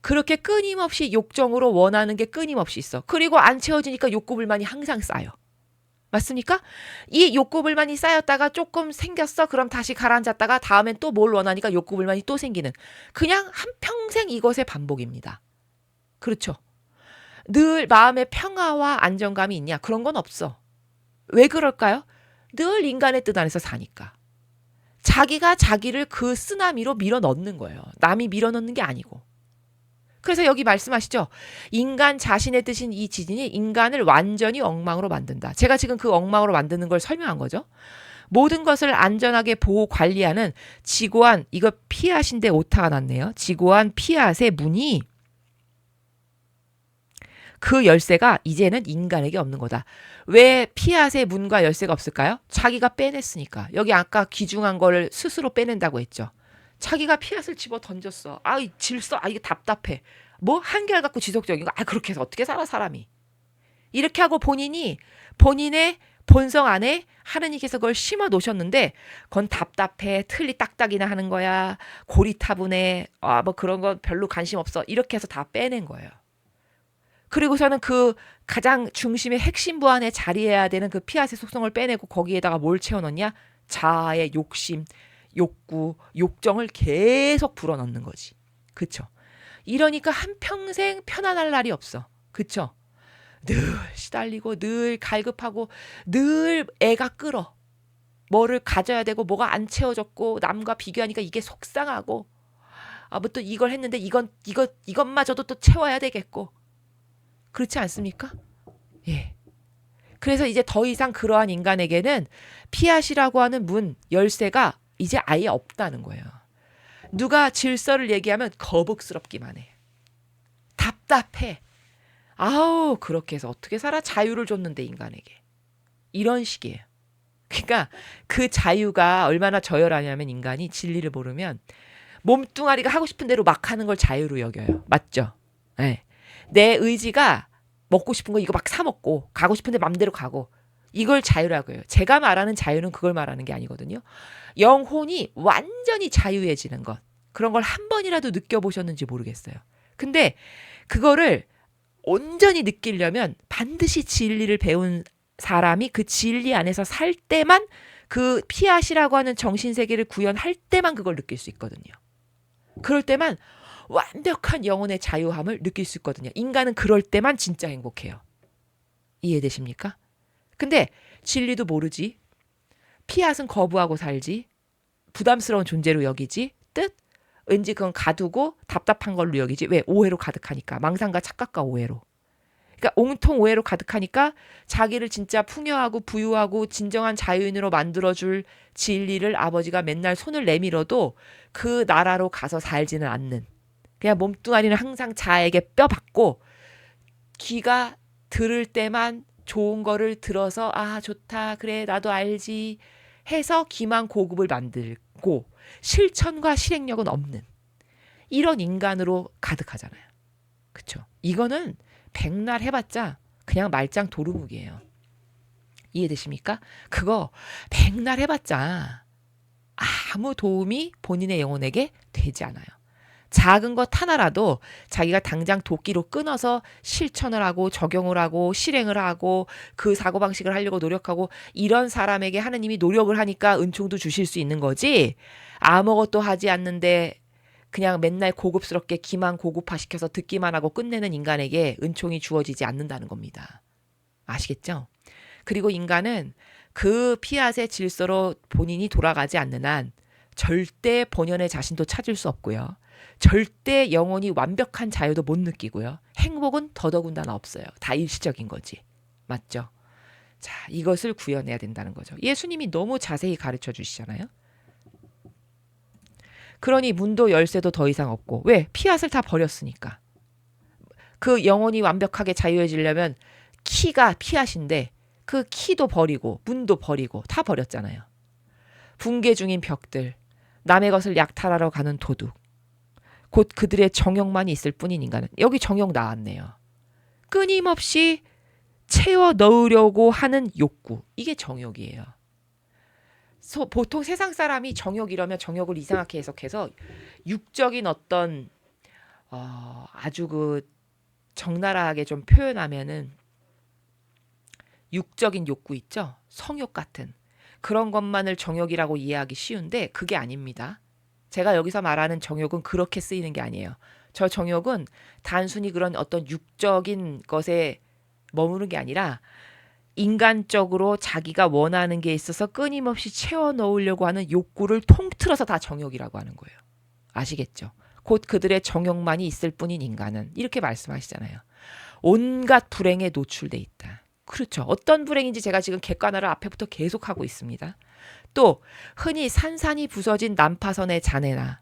A: 그렇게 끊임없이 욕정으로 원하는 게 끊임없이 있어. 그리고 안 채워지니까 욕구 불만이 항상 쌓여. 맞습니까? 이 욕구 불만이 쌓였다가 조금 생겼어. 그럼 다시 가라앉았다가 다음엔 또 뭘 원하니까 욕구 불만이 또 생기는. 그냥 한평생 이것의 반복입니다. 그렇죠? 늘 마음의 평화와 안정감이 있냐? 그런 건 없어. 왜 그럴까요? 늘 인간의 뜻 안에서 사니까. 자기가 자기를 그 쓰나미로 밀어 넣는 거예요. 남이 밀어 넣는 게 아니고. 그래서 여기 말씀하시죠. 인간 자신의 뜻인 이 지진이 인간을 완전히 엉망으로 만든다. 제가 지금 그 엉망으로 만드는 걸 설명한 거죠. 모든 것을 안전하게 보호 관리하는 지고한, 이거 피앗인데 오타가 났네요. 지고한 피앗의 문이, 그 열쇠가 이제는 인간에게 없는 거다. 왜 피앗의 문과 열쇠가 없을까요? 자기가 빼냈으니까. 여기 아까 귀중한 거를 스스로 빼낸다고 했죠. 자기가 피앗을 집어 던졌어. 이 질서, 이게 답답해. 뭐 한결같고 지속적인 거. 그렇게 해서 어떻게 살아 사람이. 이렇게 하고 본인의 본성 안에 하느님께서 그걸 심어 놓으셨는데 그건 답답해. 틀리 딱딱이나 하는 거야. 고리타분해. 뭐 그런 거 별로 관심 없어. 이렇게 해서 다 빼낸 거예요. 그리고서는 그 가장 중심의 핵심부 안에 자리해야 되는 그 피앗의 속성을 빼내고 거기에다가 뭘 채워넣냐? 자아의 욕심, 욕구, 욕정을 계속 불어넣는 거지. 그쵸? 이러니까 한평생 편안할 날이 없어. 그쵸? 늘 시달리고 늘 갈급하고 늘 애가 끓어. 뭐를 가져야 되고 뭐가 안 채워졌고 남과 비교하니까 이게 속상하고 뭐 또 이걸 했는데 이것마저도 또 채워야 되겠고. 그렇지 않습니까? 예. 그래서 이제 더 이상 그러한 인간에게는 피앗이라고 하는 문, 열쇠가 이제 아예 없다는 거예요. 누가 질서를 얘기하면 거북스럽기만 해. 답답해. 그렇게 해서 어떻게 살아? 자유를 줬는데 인간에게. 이런 식이에요. 그러니까 그 자유가 얼마나 저열하냐면 인간이 진리를 모르면 몸뚱아리가 하고 싶은 대로 막 하는 걸 자유로 여겨요. 맞죠? 네. 내 의지가 먹고 싶은 거 이거 막 사 먹고 가고 싶은데 맘대로 가고 이걸 자유라고 해요. 제가 말하는 자유는 그걸 말하는 게 아니거든요. 영혼이 완전히 자유해지는 것. 그런 걸 한 번이라도 느껴보셨는지 모르겠어요. 근데 그거를 온전히 느끼려면 반드시 진리를 배운 사람이 그 진리 안에서 살 때만 그 피앗이라고 하는 정신세계를 구현할 때만 그걸 느낄 수 있거든요. 그럴 때만 완벽한 영혼의 자유함을 느낄 수 있거든요. 인간은 그럴 때만 진짜 행복해요. 이해되십니까? 근데 진리도 모르지. 피앗은 거부하고 살지. 부담스러운 존재로 여기지. 뜻? 왠지 그건 가두고 답답한 걸로 여기지. 왜? 오해로 가득하니까. 망상과 착각과 오해로. 그러니까 온통 오해로 가득하니까 자기를 진짜 풍요하고 부유하고 진정한 자유인으로 만들어줄 진리를 아버지가 맨날 손을 내밀어도 그 나라로 가서 살지는 않는. 그냥 몸뚱아리는 항상 자에게 뼈박고 귀가 들을 때만 좋은 거를 들어서 좋다 그래 나도 알지 해서 귀만 고급을 만들고 실천과 실행력은 없는 이런 인간으로 가득하잖아요. 그쵸? 이거는 백날 해봤자 그냥 말짱 도루묵이에요. 이해되십니까? 그거 백날 해봤자 아무 도움이 본인의 영혼에게 되지 않아요. 작은 것 하나라도 자기가 당장 도끼로 끊어서 실천을 하고 적용을 하고 실행을 하고 그 사고방식을 하려고 노력하고 이런 사람에게 하느님이 노력을 하니까 은총도 주실 수 있는 거지. 아무것도 하지 않는데 그냥 맨날 고급스럽게 기만 고급화시켜서 듣기만 하고 끝내는 인간에게 은총이 주어지지 않는다는 겁니다. 아시겠죠? 그리고 인간은 그 피앗의 질서로 본인이 돌아가지 않는 한 절대 본연의 자신도 찾을 수 없고요. 절대 영원히 완벽한 자유도 못 느끼고요. 행복은 더더군다나 없어요. 다 일시적인 거지. 맞죠? 자, 이것을 구현해야 된다는 거죠. 예수님이 너무 자세히 가르쳐 주시잖아요. 그러니 문도 열쇠도 더 이상 없고. 왜? 피앗을 다 버렸으니까. 그 영원히 완벽하게 자유해지려면 키가 피앗인데 그 키도 버리고 문도 버리고 다 버렸잖아요. 붕괴 중인 벽들, 남의 것을 약탈하러 가는 도둑, 곧 그들의 정욕만이 있을 뿐인 인간은 여기 정욕 나왔네요. 끊임없이 채워 넣으려고 하는 욕구, 이게 정욕이에요. 보통 세상 사람이 정욕이라면 정욕을 이상하게 해석해서 육적인 어떤 아주 그 적나라하게 좀 표현하면은 육적인 욕구 있죠? 성욕 같은 그런 것만을 정욕이라고 이해하기 쉬운데 그게 아닙니다. 제가 여기서 말하는 정욕은 그렇게 쓰이는 게 아니에요. 저 정욕은 단순히 그런 어떤 육적인 것에 머무는 게 아니라 인간적으로 자기가 원하는 게 있어서 끊임없이 채워 넣으려고 하는 욕구를 통틀어서 다 정욕이라고 하는 거예요. 아시겠죠? 곧 그들의 정욕만이 있을 뿐인 인간은 이렇게 말씀하시잖아요. 온갖 불행에 노출돼 있다. 그렇죠. 어떤 불행인지 제가 지금 객관화를 앞에부터 계속 하고 있습니다. 또 흔히 산산이 부서진 난파선의 자네나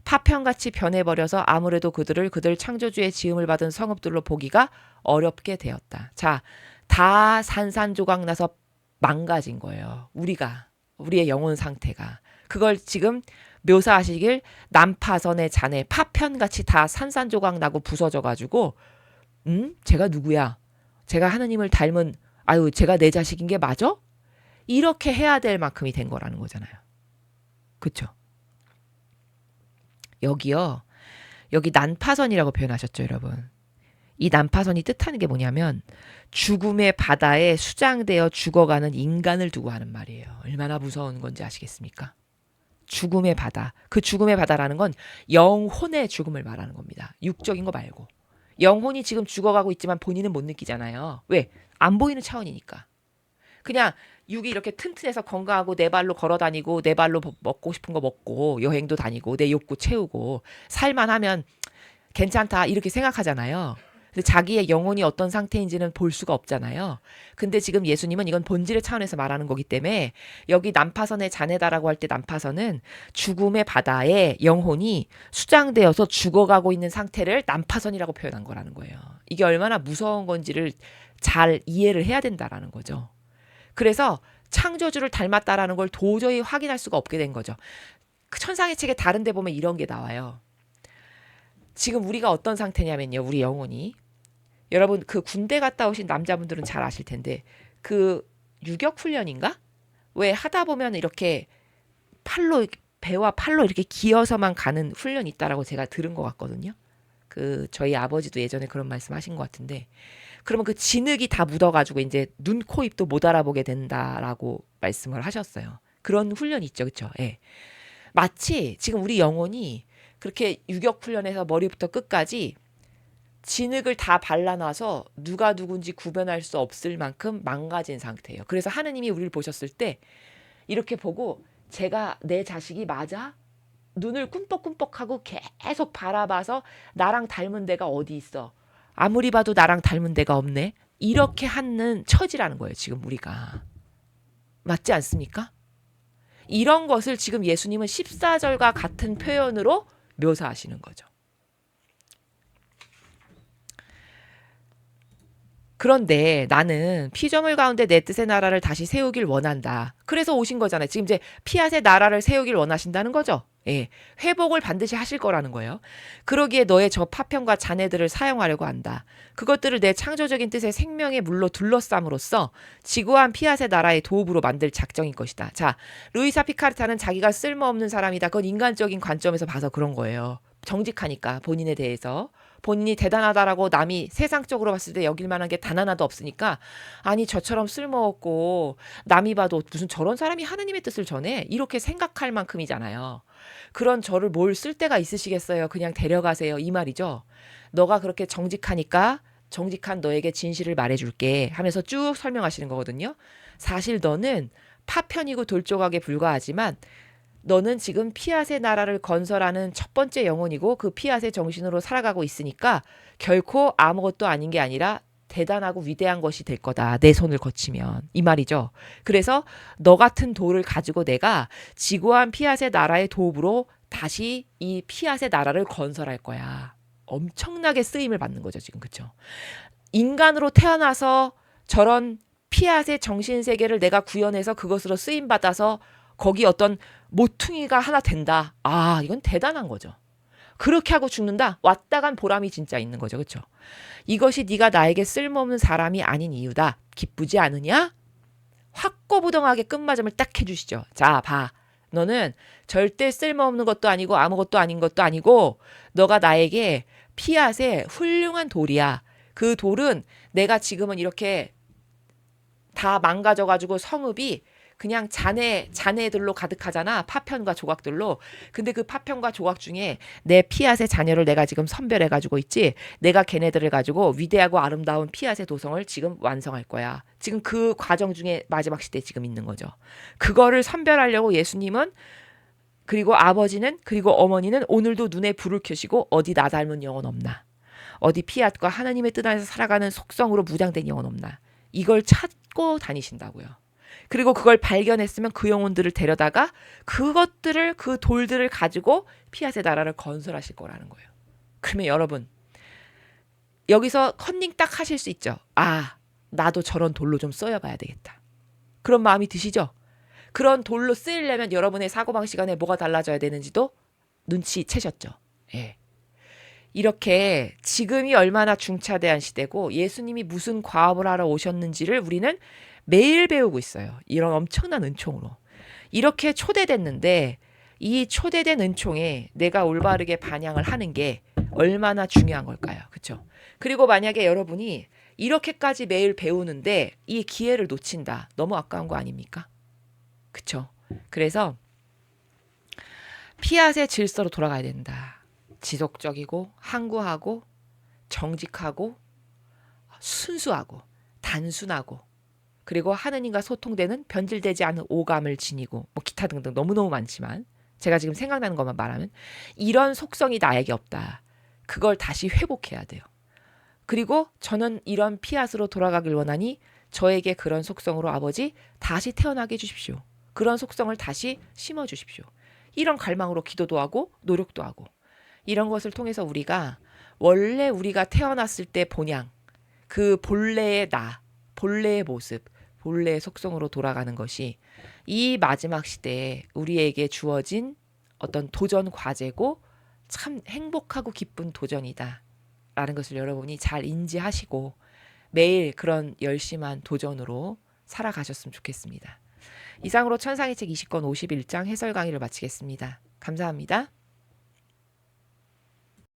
A: 파편같이 변해버려서 아무래도 그들 창조주의 지음을 받은 성읍들로 보기가 어렵게 되었다. 자, 다 산산조각 나서 망가진 거예요. 우리의 영혼 상태가. 그걸 지금 묘사하시길 난파선의 잔해 파편같이 다 산산조각 나고 부서져가지고 제가 누구야? 제가 하느님을 닮은 제가 내 자식인 게 맞아? 이렇게 해야 될 만큼이 된 거라는 거잖아요. 그렇죠? 여기 난파선이라고 표현하셨죠, 여러분. 이 난파선이 뜻하는 게 뭐냐면 죽음의 바다에 수장되어 죽어가는 인간을 두고 하는 말이에요. 얼마나 무서운 건지 아시겠습니까? 죽음의 바다. 그 죽음의 바다라는 건 영혼의 죽음을 말하는 겁니다. 육적인 거 말고. 영혼이 지금 죽어가고 있지만 본인은 못 느끼잖아요. 왜? 안 보이는 차원이니까. 그냥 육이 이렇게 튼튼해서 건강하고 내 발로 걸어다니고 내 발로 먹고 싶은 거 먹고 여행도 다니고 내 욕구 채우고 살만 하면 괜찮다 이렇게 생각하잖아요. 근데 자기의 영혼이 어떤 상태인지는 볼 수가 없잖아요. 근데 지금 예수님은 이건 본질의 차원에서 말하는 거기 때문에 여기 난파선의 자네다라고 할 때 난파선은 죽음의 바다에 영혼이 수장되어서 죽어가고 있는 상태를 난파선이라고 표현한 거라는 거예요. 이게 얼마나 무서운 건지를 잘 이해를 해야 된다라는 거죠. 그래서 창조주를 닮았다라는 걸 도저히 확인할 수가 없게 된 거죠. 그 천상의 책에 다른 데 보면 이런 게 나와요. 지금 우리가 어떤 상태냐면요. 우리 영혼이. 여러분 그 군대 갔다 오신 남자분들은 잘 아실 텐데 그 유격훈련인가? 왜 하다 보면 이렇게 배와 팔로 이렇게 기어서만 가는 훈련이 있다라고 제가 들은 것 같거든요. 그 저희 아버지도 예전에 그런 말씀하신 것 같은데 그러면 그 진흙이 다 묻어가지고 이제 눈, 코, 입도 못 알아보게 된다라고 말씀을 하셨어요. 그런 훈련이 있죠, 그렇죠? 예. 마치 지금 우리 영혼이 그렇게 유격훈련에서 머리부터 끝까지 진흙을 다 발라놔서 누가 누군지 구별할 수 없을 만큼 망가진 상태예요. 그래서 하느님이 우리를 보셨을 때 이렇게 보고 제가 내 자식이 맞아? 눈을 꿈뻑꿈뻑하고 계속 바라봐서 나랑 닮은 데가 어디 있어? 아무리 봐도 나랑 닮은 데가 없네? 이렇게 하는 처지라는 거예요. 지금 우리가. 맞지 않습니까? 이런 것을 지금 예수님은 14절과 같은 표현으로 묘사하시는 거죠. 그런데 나는 피조물 가운데 내 뜻의 나라를 다시 세우길 원한다. 그래서 오신 거잖아요. 지금 이제 피앗의 나라를 세우길 원하신다는 거죠. 예, 회복을 반드시 하실 거라는 거예요. 그러기에 너의 저 파편과 잔해들을 사용하려고 한다. 그것들을 내 창조적인 뜻의 생명의 물로 둘러쌈으로써 지구한 피앗의 나라의 도읍으로 만들 작정인 것이다. 자, 루이사 피카르타는 자기가 쓸모없는 사람이다. 그건 인간적인 관점에서 봐서 그런 거예요. 정직하니까 본인에 대해서 본인이 대단하다라고 남이 세상적으로 봤을 때 여길 만한 게 단 하나도 없으니까 아니 저처럼 쓸모없고 남이 봐도 무슨 저런 사람이 하느님의 뜻을 전해 이렇게 생각할 만큼이잖아요. 그런 저를 뭘 쓸 데가 있으시겠어요. 그냥 데려가세요. 이 말이죠. 너가 그렇게 정직하니까 정직한 너에게 진실을 말해줄게 하면서 쭉 설명하시는 거거든요. 사실 너는 파편이고 돌조각에 불과하지만 너는 지금 피앗의 나라를 건설하는 첫 번째 영혼이고 그 피앗의 정신으로 살아가고 있으니까 결코 아무것도 아닌 게 아니라 대단하고 위대한 것이 될 거다. 내 손을 거치면. 이 말이죠. 그래서 너 같은 돌을 가지고 내가 지고한 피앗의 나라의 도읍으로 다시 이 피앗의 나라를 건설할 거야. 엄청나게 쓰임을 받는 거죠. 지금 그렇죠. 인간으로 태어나서 저런 피앗의 정신세계를 내가 구현해서 그것으로 쓰임받아서 거기 어떤 모퉁이가 하나 된다. 아, 이건 대단한 거죠. 그렇게 하고 죽는다. 왔다 간 보람이 진짜 있는 거죠. 그렇죠? 이것이 네가 나에게 쓸모없는 사람이 아닌 이유다. 기쁘지 않으냐? 확고부동하게 끝마점을 딱 해주시죠. 자, 봐. 너는 절대 쓸모없는 것도 아니고 아무것도 아닌 것도 아니고 너가 나에게 피앗의 훌륭한 돌이야. 그 돌은 내가 지금은 이렇게 다 망가져가지고 성읍이 그냥 잔해들로 가득하잖아. 파편과 조각들로. 근데 그 파편과 조각 중에 내 피앗의 자녀를 내가 지금 선별해가지고 있지. 내가 걔네들을 가지고 위대하고 아름다운 피앗의 도성을 지금 완성할 거야. 지금 그 과정 중에 마지막 시대에 지금 있는 거죠. 그거를 선별하려고 예수님은 그리고 아버지는 그리고 어머니는 오늘도 눈에 불을 켜시고 어디 나 닮은 영혼 없나. 어디 피앗과 하나님의 뜻 안에서 살아가는 속성으로 무장된 영혼 없나. 이걸 찾고 다니신다고요. 그리고 그걸 발견했으면 그 영혼들을 데려다가 그것들을 그 돌들을 가지고 피앗의 나라를 건설하실 거라는 거예요. 그러면 여러분 여기서 컨닝 딱 하실 수 있죠. 아, 나도 저런 돌로 좀 써여봐야 되겠다. 그런 마음이 드시죠? 그런 돌로 쓰이려면 여러분의 사고방식 안에 뭐가 달라져야 되는지도 눈치채셨죠? 예. 이렇게 지금이 얼마나 중차대한 시대고 예수님이 무슨 과업을 하러 오셨는지를 우리는 매일 배우고 있어요. 이런 엄청난 은총으로. 이렇게 초대됐는데 이 초대된 은총에 내가 올바르게 반영을 하는 게 얼마나 중요한 걸까요? 그렇죠? 그리고 만약에 여러분이 이렇게까지 매일 배우는데 이 기회를 놓친다. 너무 아까운 거 아닙니까? 그렇죠? 그래서 피앗의 질서로 돌아가야 된다. 지속적이고 항구하고 정직하고 순수하고 단순하고 그리고 하느님과 소통되는 변질되지 않은 오감을 지니고 뭐 기타 등등 너무너무 많지만 제가 지금 생각나는 것만 말하면 이런 속성이 나에게 없다. 그걸 다시 회복해야 돼요. 그리고 저는 이런 피앗으로 돌아가길 원하니 저에게 그런 속성으로 아버지 다시 태어나게 해주십시오. 그런 속성을 다시 심어주십시오. 이런 갈망으로 기도도 하고 노력도 하고 이런 것을 통해서 우리가 원래 우리가 태어났을 때 본향 그 본래의 나, 본래의 모습 본래의 속성으로 돌아가는 것이 이 마지막 시대에 우리에게 주어진 어떤 도전 과제고 참 행복하고 기쁜 도전이다 라는 것을 여러분이 잘 인지하시고 매일 그런 열심한 도전으로 살아가셨으면 좋겠습니다. 이상으로 천상의 책 20권 51장 해설 강의를 마치겠습니다. 감사합니다.